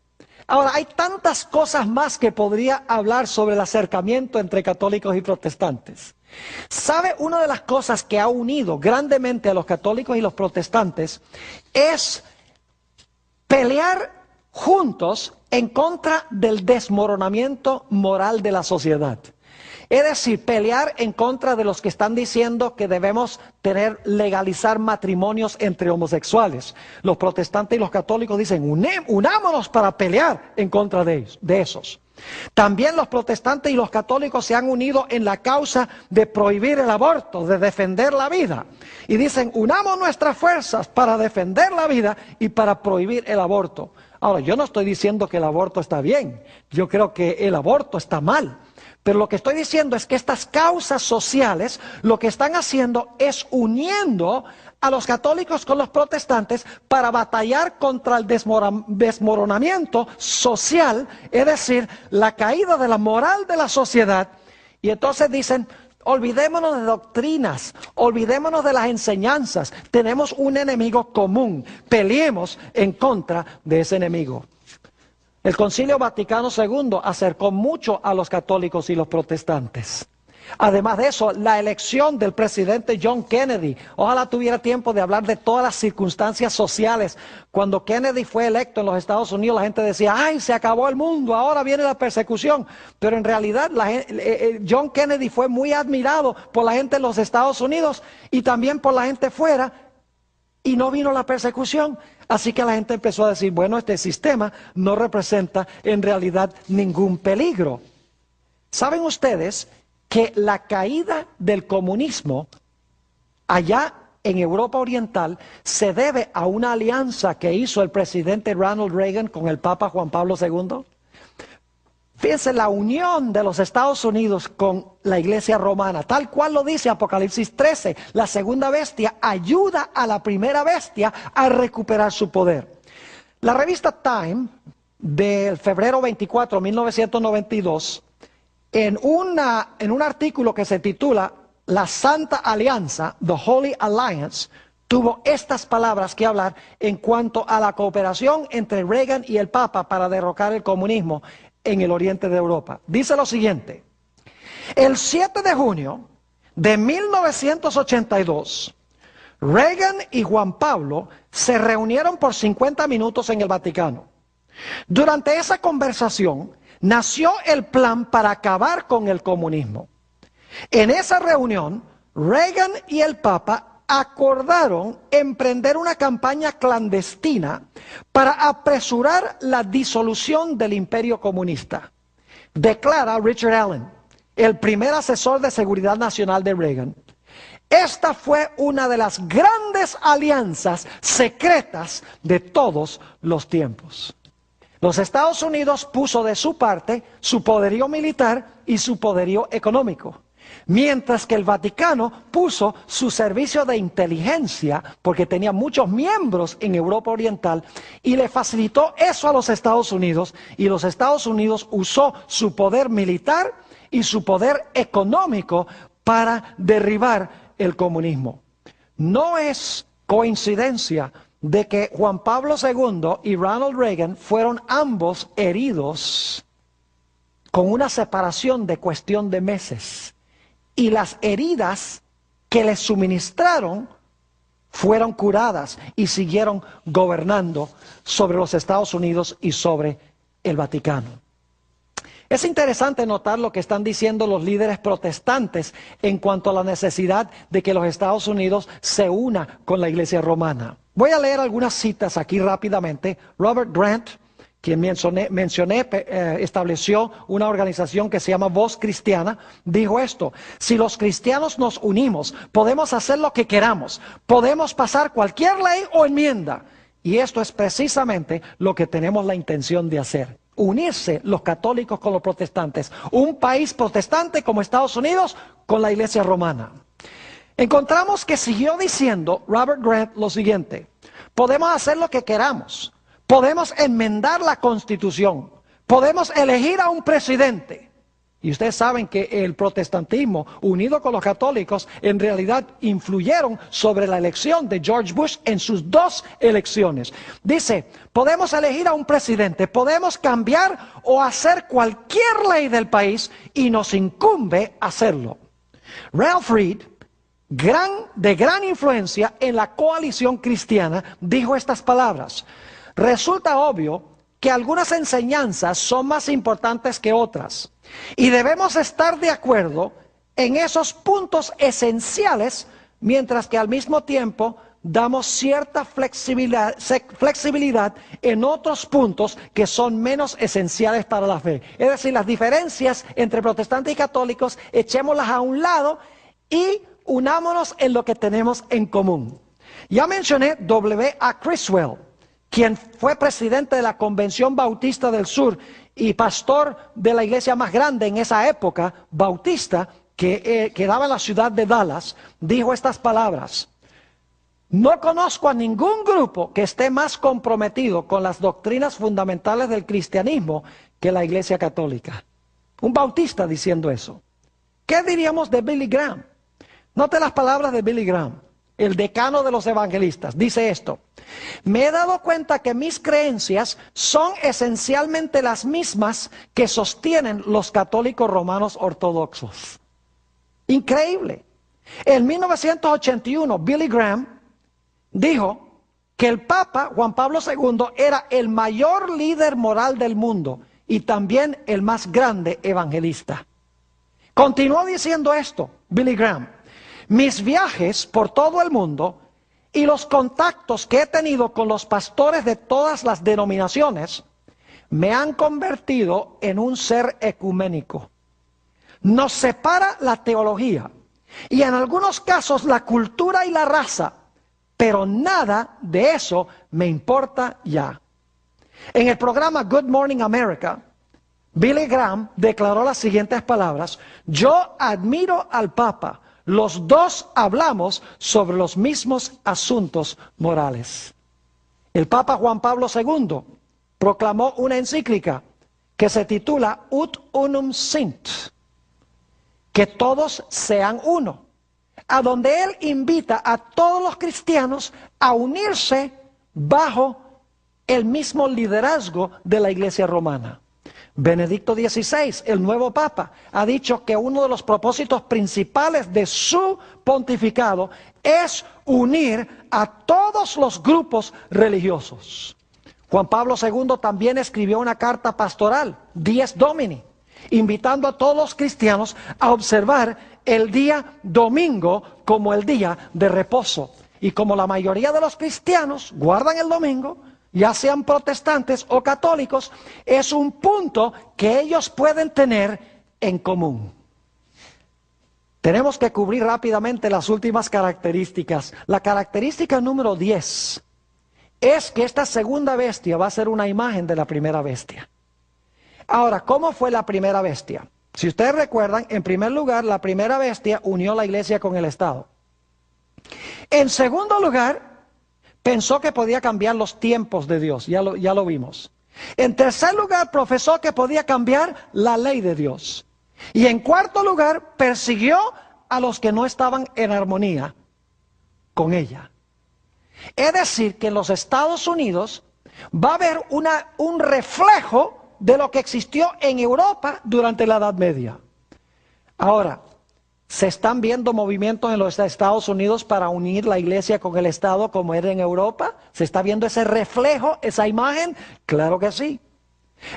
Ahora, hay tantas cosas más que podría hablar sobre el acercamiento entre católicos y protestantes. ¿Sabe? Una de las cosas que ha unido grandemente a los católicos y los protestantes es pelear juntos en contra del desmoronamiento moral de la sociedad. Es decir, pelear en contra de los que están diciendo que debemos legalizar matrimonios entre homosexuales. Los protestantes y los católicos dicen, unámonos para pelear en contra de esos. También los protestantes y los católicos se han unido en la causa de prohibir el aborto, de defender la vida. Y dicen, unamos nuestras fuerzas para defender la vida y para prohibir el aborto. Ahora, yo no estoy diciendo que el aborto está bien, yo creo que el aborto está mal. Pero lo que estoy diciendo es que estas causas sociales lo que están haciendo es uniendo a los católicos con los protestantes para batallar contra el desmoronamiento social, es decir, la caída de la moral de la sociedad. Y entonces dicen, olvidémonos de doctrinas, olvidémonos de las enseñanzas, tenemos un enemigo común, peleemos en contra de ese enemigo. El Concilio Vaticano II acercó mucho a los católicos y los protestantes. Además de eso, la elección del presidente John Kennedy, ojalá tuviera tiempo de hablar de todas las circunstancias sociales. Cuando Kennedy fue electo en los Estados Unidos, la gente decía, ¡ay, se acabó el mundo, ahora viene la persecución! Pero en realidad John Kennedy fue muy admirado por la gente en los Estados Unidos y también por la gente fuera, y no vino la persecución. Así que la gente empezó a decir, bueno, este sistema no representa en realidad ningún peligro. ¿Saben ustedes que la caída del comunismo allá en Europa Oriental se debe a una alianza que hizo el presidente Ronald Reagan con el Papa Juan Pablo II. Fíjense la unión de los Estados Unidos con la Iglesia Romana, tal cual lo dice Apocalipsis 13. La segunda bestia ayuda a la primera bestia a recuperar su poder. La revista Time, del febrero 24, 1992, en un artículo que se titula La Santa Alianza, The Holy Alliance, tuvo estas palabras que hablar en cuanto a la cooperación entre Reagan y el Papa para derrocar el comunismo en el oriente de Europa. Dice lo siguiente: el 7 de junio de 1982, Reagan y Juan Pablo se reunieron por 50 minutos en el Vaticano. Durante esa conversación nació el plan para acabar con el comunismo. En esa reunión, Reagan y el Papa acordaron emprender una campaña clandestina para apresurar la disolución del imperio comunista. Declara Richard Allen, el primer asesor de seguridad nacional de Reagan. Esta fue una de las grandes alianzas secretas de todos los tiempos. Los Estados Unidos puso de su parte su poderío militar y su poderío económico, mientras que el Vaticano puso su servicio de inteligencia, porque tenía muchos miembros en Europa Oriental, y le facilitó eso a los Estados Unidos, y los Estados Unidos usó su poder militar y su poder económico para derribar el comunismo. No es coincidencia de que Juan Pablo II y Ronald Reagan fueron ambos heridos con una separación de cuestión de meses. Y las heridas que les suministraron fueron curadas y siguieron gobernando sobre los Estados Unidos y sobre el Vaticano. Es interesante notar lo que están diciendo los líderes protestantes en cuanto a la necesidad de que los Estados Unidos se una con la Iglesia Romana. Voy a leer algunas citas aquí rápidamente. Robert Grant, quien mencioné, estableció una organización que se llama Voz Cristiana, dijo esto: si los cristianos nos unimos, podemos hacer lo que queramos, podemos pasar cualquier ley o enmienda. Y esto es precisamente lo que tenemos la intención de hacer: unirse los católicos con los protestantes, un país protestante como Estados Unidos con la Iglesia Romana. Encontramos que siguió diciendo Robert Grant lo siguiente: podemos hacer lo que queramos, podemos enmendar la Constitución, podemos elegir a un presidente. Y ustedes saben que el protestantismo, unido con los católicos, en realidad influyeron sobre la elección de George Bush en sus dos elecciones. Dice, podemos elegir a un presidente, podemos cambiar o hacer cualquier ley del país y nos incumbe hacerlo. Ralph Reed, de gran influencia en la coalición cristiana, dijo estas palabras: resulta obvio que algunas enseñanzas son más importantes que otras, y debemos estar de acuerdo en esos puntos esenciales, mientras que al mismo tiempo damos cierta flexibilidad en otros puntos que son menos esenciales para la fe. Es decir, las diferencias entre protestantes y católicos, echémoslas a un lado y unámonos en lo que tenemos en común. Ya mencioné W.A. Criswell, quien fue presidente de la Convención Bautista del Sur y pastor de la iglesia más grande en esa época, bautista, que quedaba en la ciudad de Dallas. Dijo estas palabras: no conozco a ningún grupo que esté más comprometido con las doctrinas fundamentales del cristianismo que la Iglesia Católica. Un bautista diciendo eso. ¿Qué diríamos de Billy Graham? Note las palabras de Billy Graham, el decano de los evangelistas. Dice esto: me he dado cuenta que mis creencias son esencialmente las mismas que sostienen los católicos romanos ortodoxos. Increíble. En 1981, Billy Graham dijo que el Papa Juan Pablo II era el mayor líder moral del mundo y también el más grande evangelista. Continuó diciendo esto, Billy Graham: mis viajes por todo el mundo y los contactos que he tenido con los pastores de todas las denominaciones me han convertido en un ser ecuménico. Nos separa la teología, y en algunos casos la cultura y la raza, pero nada de eso me importa ya. En el programa Good Morning America, Billy Graham declaró las siguientes palabras: yo admiro al Papa, los dos hablamos sobre los mismos asuntos morales. El Papa Juan Pablo II proclamó una encíclica que se titula Ut Unum Sint, que todos sean uno, a donde él invita a todos los cristianos a unirse bajo el mismo liderazgo de la Iglesia romana. Benedicto XVI, el nuevo Papa, ha dicho que uno de los propósitos principales de su pontificado es unir a todos los grupos religiosos. Juan Pablo II también escribió una carta pastoral, Dies Domini, invitando a todos los cristianos a observar el día domingo como el día de reposo. Y como la mayoría de los cristianos guardan el domingo, ya sean protestantes o católicos, es un punto que ellos pueden tener en común. Tenemos que cubrir rápidamente las últimas características. La característica número 10 es que esta segunda bestia va a ser una imagen de la primera bestia. Ahora, ¿cómo fue la primera bestia? Si ustedes recuerdan, en primer lugar, la primera bestia unió la iglesia con el Estado. En segundo lugar, pensó que podía cambiar los tiempos de Dios, ya lo vimos. En tercer lugar, profesó que podía cambiar la ley de Dios. Y en cuarto lugar, persiguió a los que no estaban en armonía con ella. Es decir, que en los Estados Unidos va a haber un reflejo de lo que existió en Europa durante la Edad Media. Ahora, ¿se están viendo movimientos en los Estados Unidos para unir la iglesia con el Estado como era en Europa? ¿Se está viendo ese reflejo, esa imagen? Claro que sí.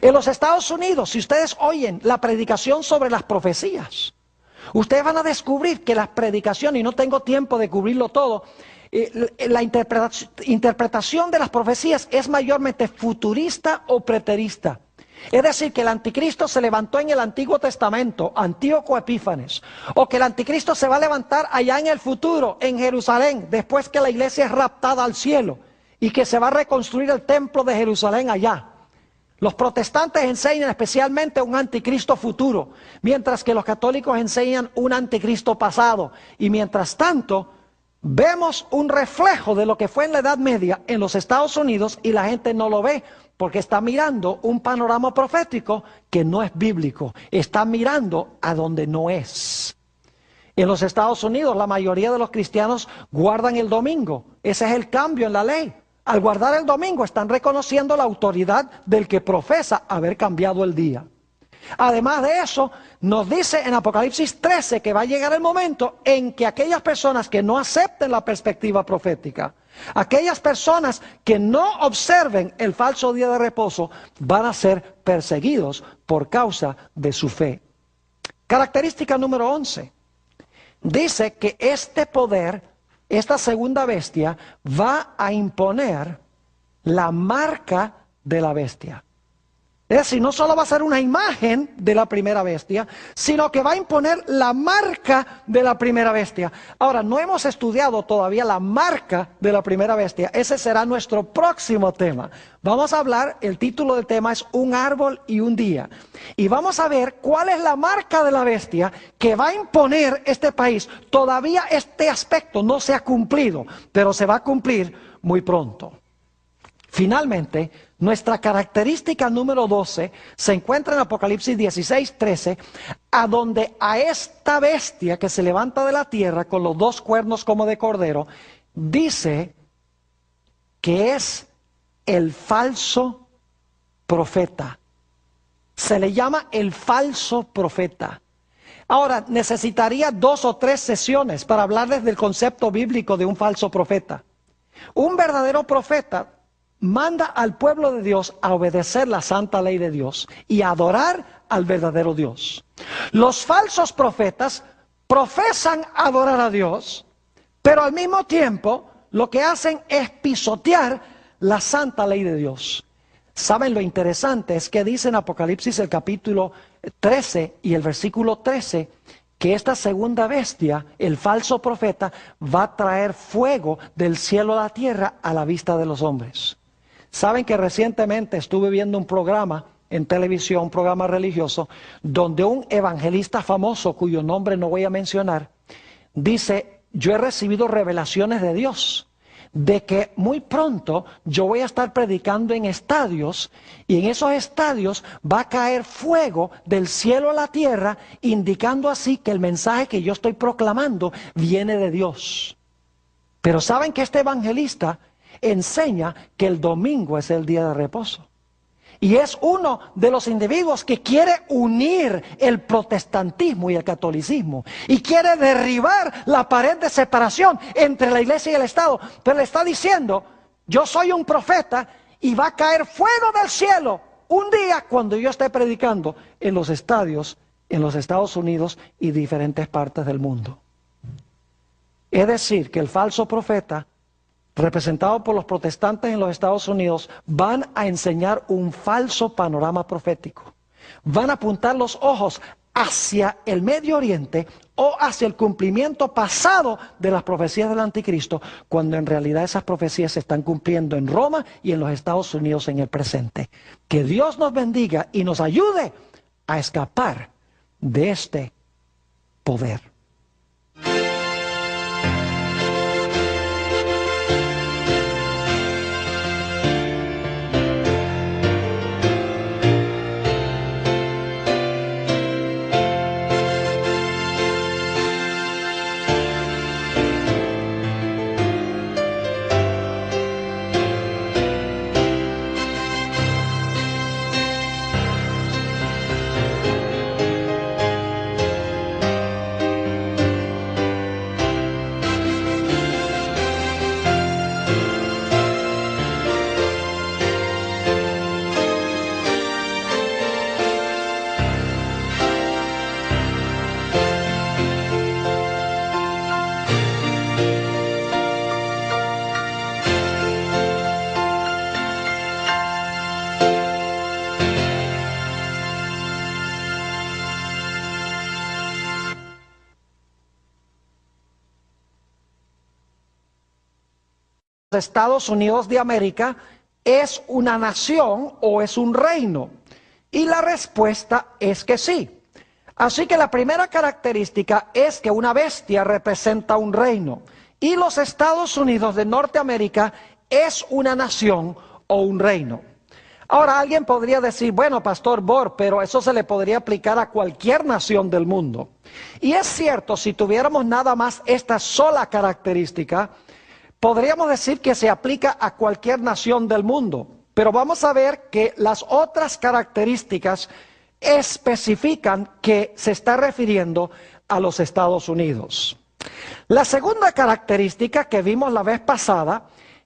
En los Estados Unidos, si ustedes oyen la predicación sobre las profecías, ustedes van a descubrir que las predicaciones, y no tengo tiempo de cubrirlo todo, la interpretación de las profecías es mayormente futurista o preterista. Es decir, que el anticristo se levantó en el Antiguo Testamento, Antíoco Epífanes, o que el anticristo se va a levantar allá en el futuro, en Jerusalén, después que la iglesia es raptada al cielo, y que se va a reconstruir el templo de Jerusalén allá. Los protestantes enseñan especialmente un anticristo futuro, mientras que los católicos enseñan un anticristo pasado, y mientras tanto, vemos un reflejo de lo que fue en la Edad Media en los Estados Unidos y la gente no lo ve porque está mirando un panorama profético que no es bíblico. Está mirando a donde no es. En los Estados Unidos la mayoría de los cristianos guardan el domingo. Ese es el cambio en la ley. Al guardar el domingo están reconociendo la autoridad del que profesa haber cambiado el día. Además de eso, nos dice en Apocalipsis 13 que va a llegar el momento en que aquellas personas que no acepten la perspectiva profética, aquellas personas que no observen el falso día de reposo, van a ser perseguidos por causa de su fe. Característica número 11. Dice que este poder, esta segunda bestia, va a imponer la marca de la bestia. Es decir, no solo va a ser una imagen de la primera bestia, sino que va a imponer la marca de la primera bestia. Ahora, no hemos estudiado todavía la marca de la primera bestia. Ese será nuestro próximo tema. Vamos a hablar, el título del tema es Un árbol y un día. Y vamos a ver cuál es la marca de la bestia que va a imponer este país. Todavía este aspecto no se ha cumplido, pero se va a cumplir muy pronto. Finalmente, nuestra característica número 12 se encuentra en Apocalipsis 16:13, a donde a esta bestia que se levanta de la tierra con los dos cuernos como de cordero, dice que es el falso profeta. Se le llama el falso profeta. Ahora, necesitaría 2 o 3 sesiones para hablarles del concepto bíblico de un falso profeta. Un verdadero profeta manda al pueblo de Dios a obedecer la santa ley de Dios y a adorar al verdadero Dios. Los falsos profetas profesan adorar a Dios, pero al mismo tiempo lo que hacen es pisotear la santa ley de Dios. ¿Saben lo interesante? Es que dice en Apocalipsis el capítulo 13 y el versículo 13 que esta segunda bestia, el falso profeta, va a traer fuego del cielo a la tierra a la vista de los hombres. Saben que recientemente estuve viendo un programa en televisión, un programa religioso, donde un evangelista famoso, cuyo nombre no voy a mencionar, dice: yo he recibido revelaciones de Dios, de que muy pronto yo voy a estar predicando en estadios, y en esos estadios va a caer fuego del cielo a la tierra, indicando así que el mensaje que yo estoy proclamando viene de Dios. Pero saben que este evangelista enseña que el domingo es el día de reposo. Y es uno de los individuos que quiere unir el protestantismo y el catolicismo. Y quiere derribar la pared de separación entre la iglesia y el Estado. Pero le está diciendo: yo soy un profeta y va a caer fuego del cielo un día cuando yo esté predicando en los estadios, en los Estados Unidos y diferentes partes del mundo. Es decir, que el falso profeta, representado por los protestantes en los Estados Unidos, van a enseñar un falso panorama profético. Van a apuntar los ojos hacia el Medio Oriente o hacia el cumplimiento pasado de las profecías del anticristo, cuando en realidad esas profecías se están cumpliendo en Roma y en los Estados Unidos en el presente. Que Dios nos bendiga y nos ayude a escapar de este poder. Estados Unidos de América es una nación o es un reino? Y la respuesta es que sí. Así que la primera característica es que una bestia representa un reino. Y los Estados Unidos de Norteamérica es una nación o un reino. Ahora alguien podría decir: bueno, Pastor Bor, pero eso se le podría aplicar a cualquier nación del mundo. Y es cierto, si tuviéramos nada más esta sola característica, podríamos decir que se aplica a cualquier nación del mundo, pero vamos a ver que las otras características especifican que se está refiriendo a los Estados Unidos. La segunda característica que vimos la vez pasada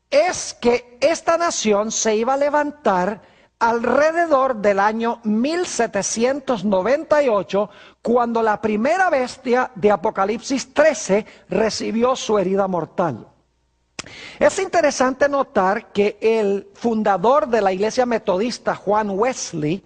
es que esta nación se iba a levantar alrededor del año 1798, cuando la primera bestia de Apocalipsis 13 recibió su herida mortal. Es interesante notar que el fundador de la iglesia metodista, Juan Wesley,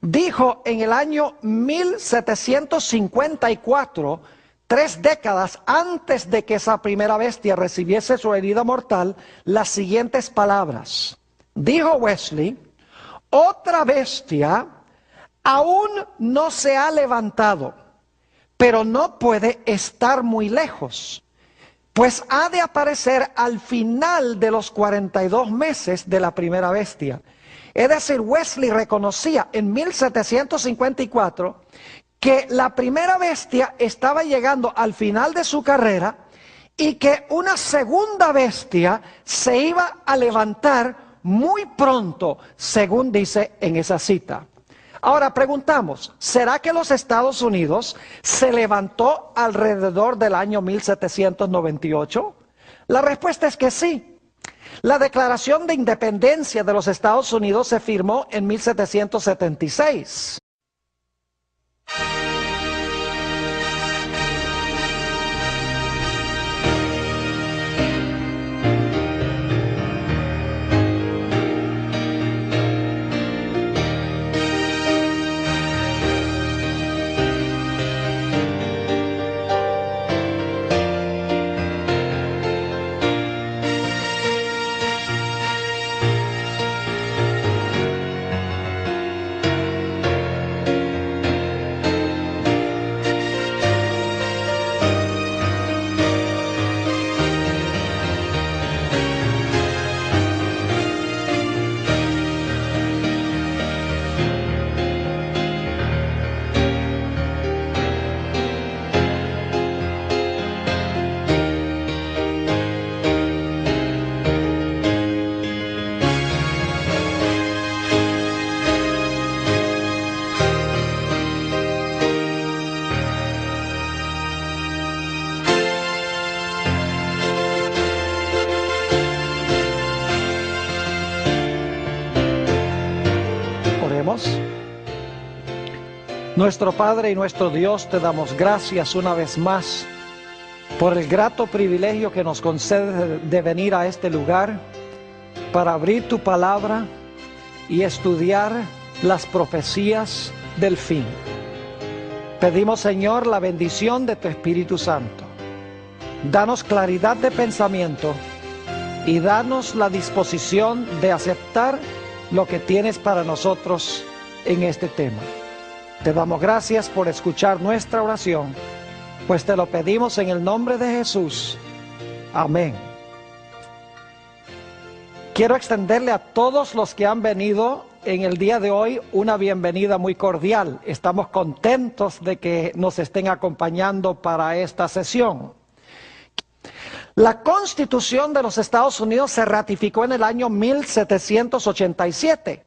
dijo en el año 1754, 3 décadas antes de que esa primera bestia recibiese su herida mortal, las siguientes palabras. Dijo Wesley: otra bestia aún no se ha levantado, pero no puede estar muy lejos, pues ha de aparecer al final de los 42 meses de la primera bestia. Es decir, Wesley reconocía en 1754 que la primera bestia estaba llegando al final de su carrera y que una segunda bestia se iba a levantar muy pronto, según dice en esa cita. Ahora preguntamos, ¿será que los Estados Unidos se levantó alrededor del año 1798? La respuesta es que sí. La Declaración de Independencia de los Estados Unidos se firmó en 1776. Nuestro Padre y nuestro Dios, te damos gracias una vez más por el grato privilegio que nos concedes de venir a este lugar para abrir tu palabra y estudiar las profecías del fin. Pedimos, Señor, la bendición de tu Espíritu Santo. Danos claridad de pensamiento y danos la disposición de aceptar lo que tienes para nosotros en este tema. Te damos gracias por escuchar nuestra oración, pues te lo pedimos en el nombre de Jesús. Amén. Quiero extenderle a todos los que han venido en el día de hoy una bienvenida muy cordial. Estamos contentos de que nos estén acompañando para esta sesión. La Constitución de los Estados Unidos se ratificó en el año 1787.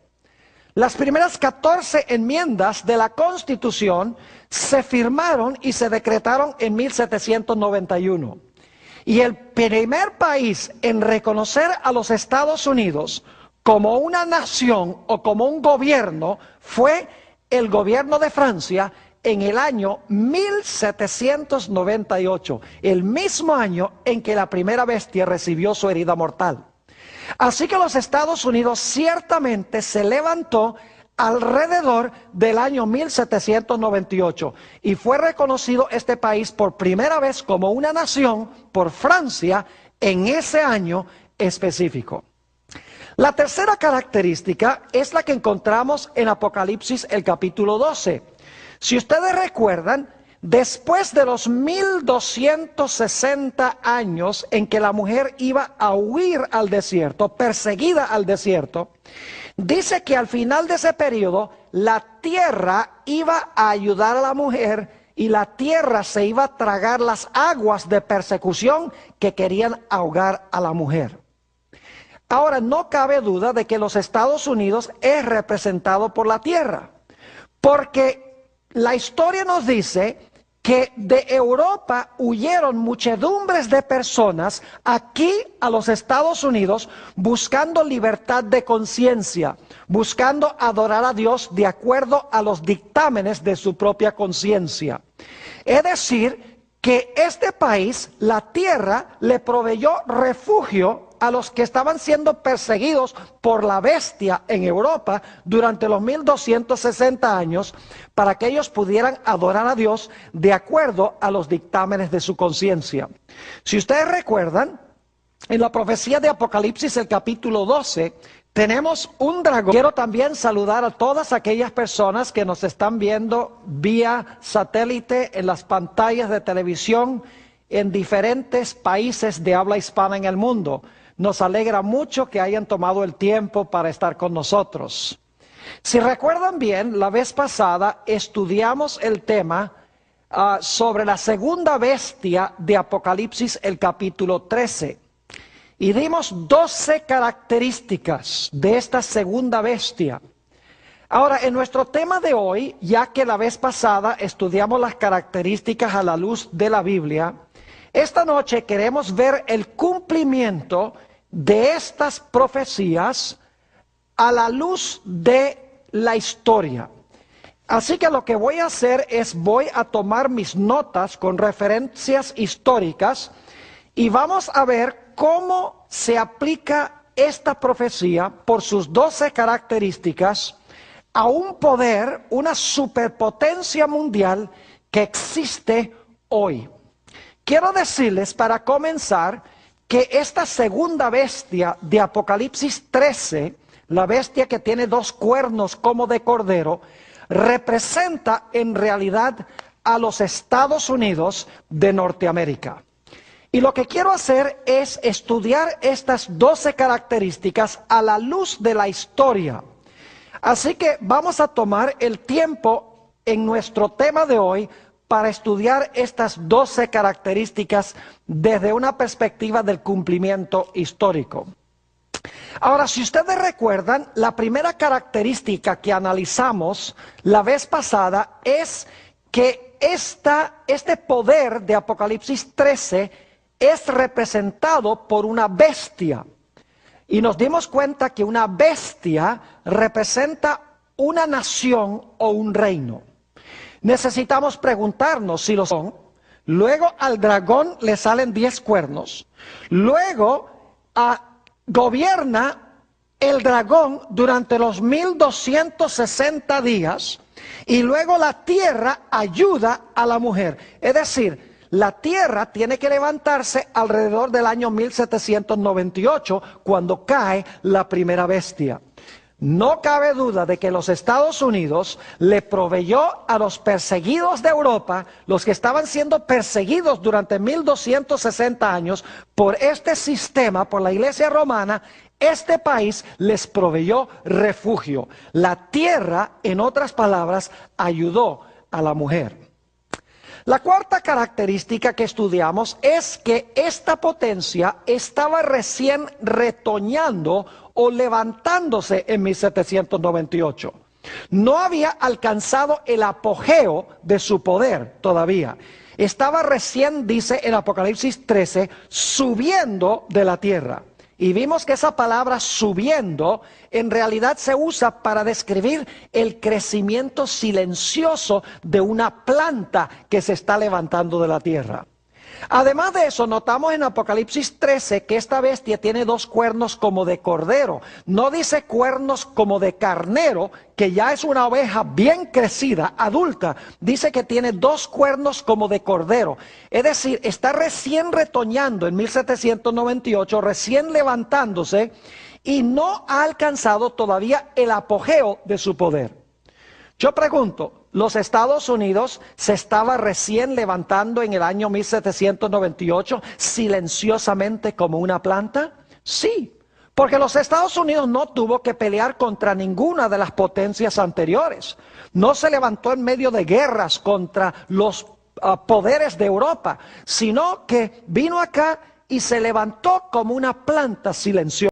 Las primeras 14 enmiendas de la Constitución se firmaron y se decretaron en 1791. Y el primer país en reconocer a los Estados Unidos como una nación o como un gobierno fue el gobierno de Francia en el año 1798, el mismo año en que la primera bestia recibió su herida mortal. Así que los Estados Unidos ciertamente se levantó alrededor del año 1798 y fue reconocido este país por primera vez como una nación por Francia en ese año específico. La tercera característica es la que encontramos en Apocalipsis el capítulo 12. Si ustedes recuerdan, después de los 1260 años en que la mujer iba a huir al desierto, perseguida al desierto, dice que al final de ese periodo la tierra iba a ayudar a la mujer y la tierra se iba a tragar las aguas de persecución que querían ahogar a la mujer. Ahora, no cabe duda de que los Estados Unidos es representado por la tierra, porque la historia nos dice que de Europa huyeron muchedumbres de personas aquí a los Estados Unidos buscando libertad de conciencia, buscando adorar a Dios de acuerdo a los dictámenes de su propia conciencia. Es decir, que este país, la tierra, le proveyó refugio a los que estaban siendo perseguidos por la bestia en Europa durante los 1260 años para que ellos pudieran adorar a Dios de acuerdo a los dictámenes de su conciencia. Si ustedes recuerdan, en la profecía de Apocalipsis, el capítulo 12, tenemos un dragón. Quiero también saludar a todas aquellas personas que nos están viendo vía satélite en las pantallas de televisión en diferentes países de habla hispana en el mundo. Nos alegra mucho que hayan tomado el tiempo para estar con nosotros. Si recuerdan bien, la vez pasada estudiamos el tema sobre la segunda bestia de Apocalipsis, el capítulo 13. Y dimos 12 características de esta segunda bestia. Ahora, en nuestro tema de hoy, ya que la vez pasada estudiamos las características a la luz de la Biblia, esta noche queremos ver el cumplimiento de estas profecías a la luz de la historia. Así que lo que voy a hacer es voy a tomar mis notas con referencias históricas y vamos a ver cómo se aplica esta profecía por sus 12 características a un poder, una superpotencia mundial que existe hoy. Quiero decirles para comenzar que esta segunda bestia de Apocalipsis 13, la bestia que tiene 2 cuernos como de cordero, representa en realidad a los Estados Unidos de Norteamérica. Y lo que quiero hacer es estudiar estas 12 características a la luz de la historia. Así que vamos a tomar el tiempo en nuestro tema de hoy para estudiar estas 12 características desde una perspectiva del cumplimiento histórico. Ahora, si ustedes recuerdan, la primera característica que analizamos la vez pasada es que este poder de Apocalipsis 13 es representado por una bestia. Y nos dimos cuenta que una bestia representa una nación o un reino. necesitamos preguntarnos si lo son. Luego al dragón le salen 10 cuernos. Luego gobierna el dragón durante los 1260 días. Y luego la tierra ayuda a la mujer. Es decir, la tierra tiene que levantarse alrededor del año 1798, cuando cae la primera bestia. No cabe duda de que los Estados Unidos le proveyó a los perseguidos de Europa, los que estaban siendo perseguidos durante 1260 años por este sistema, por la Iglesia Romana. Este país les proveyó refugio. La tierra, en otras palabras, ayudó a la mujer. La cuarta característica que estudiamos es que esta potencia estaba recién retoñando o levantándose en 1798. No había alcanzado el apogeo de su poder todavía. Estaba recién, dice en Apocalipsis 13, subiendo de la tierra. Y vimos que esa palabra subiendo en realidad se usa para describir el crecimiento silencioso de una planta que se está levantando de la tierra. Además de eso, notamos en Apocalipsis 13 que esta bestia tiene 2 cuernos como de cordero. No dice cuernos como de carnero, que ya es una oveja bien crecida, adulta. Dice que tiene 2 cuernos como de cordero. Es decir, está recién retoñando en 1798, recién levantándose, y no ha alcanzado todavía el apogeo de su poder. Yo pregunto, ¿los Estados Unidos se estaba recién levantando en el año 1798 silenciosamente como una planta? Sí, porque los Estados Unidos no tuvo que pelear contra ninguna de las potencias anteriores. No se levantó en medio de guerras contra los poderes de Europa, sino que vino acá y se levantó como una planta silenciosa.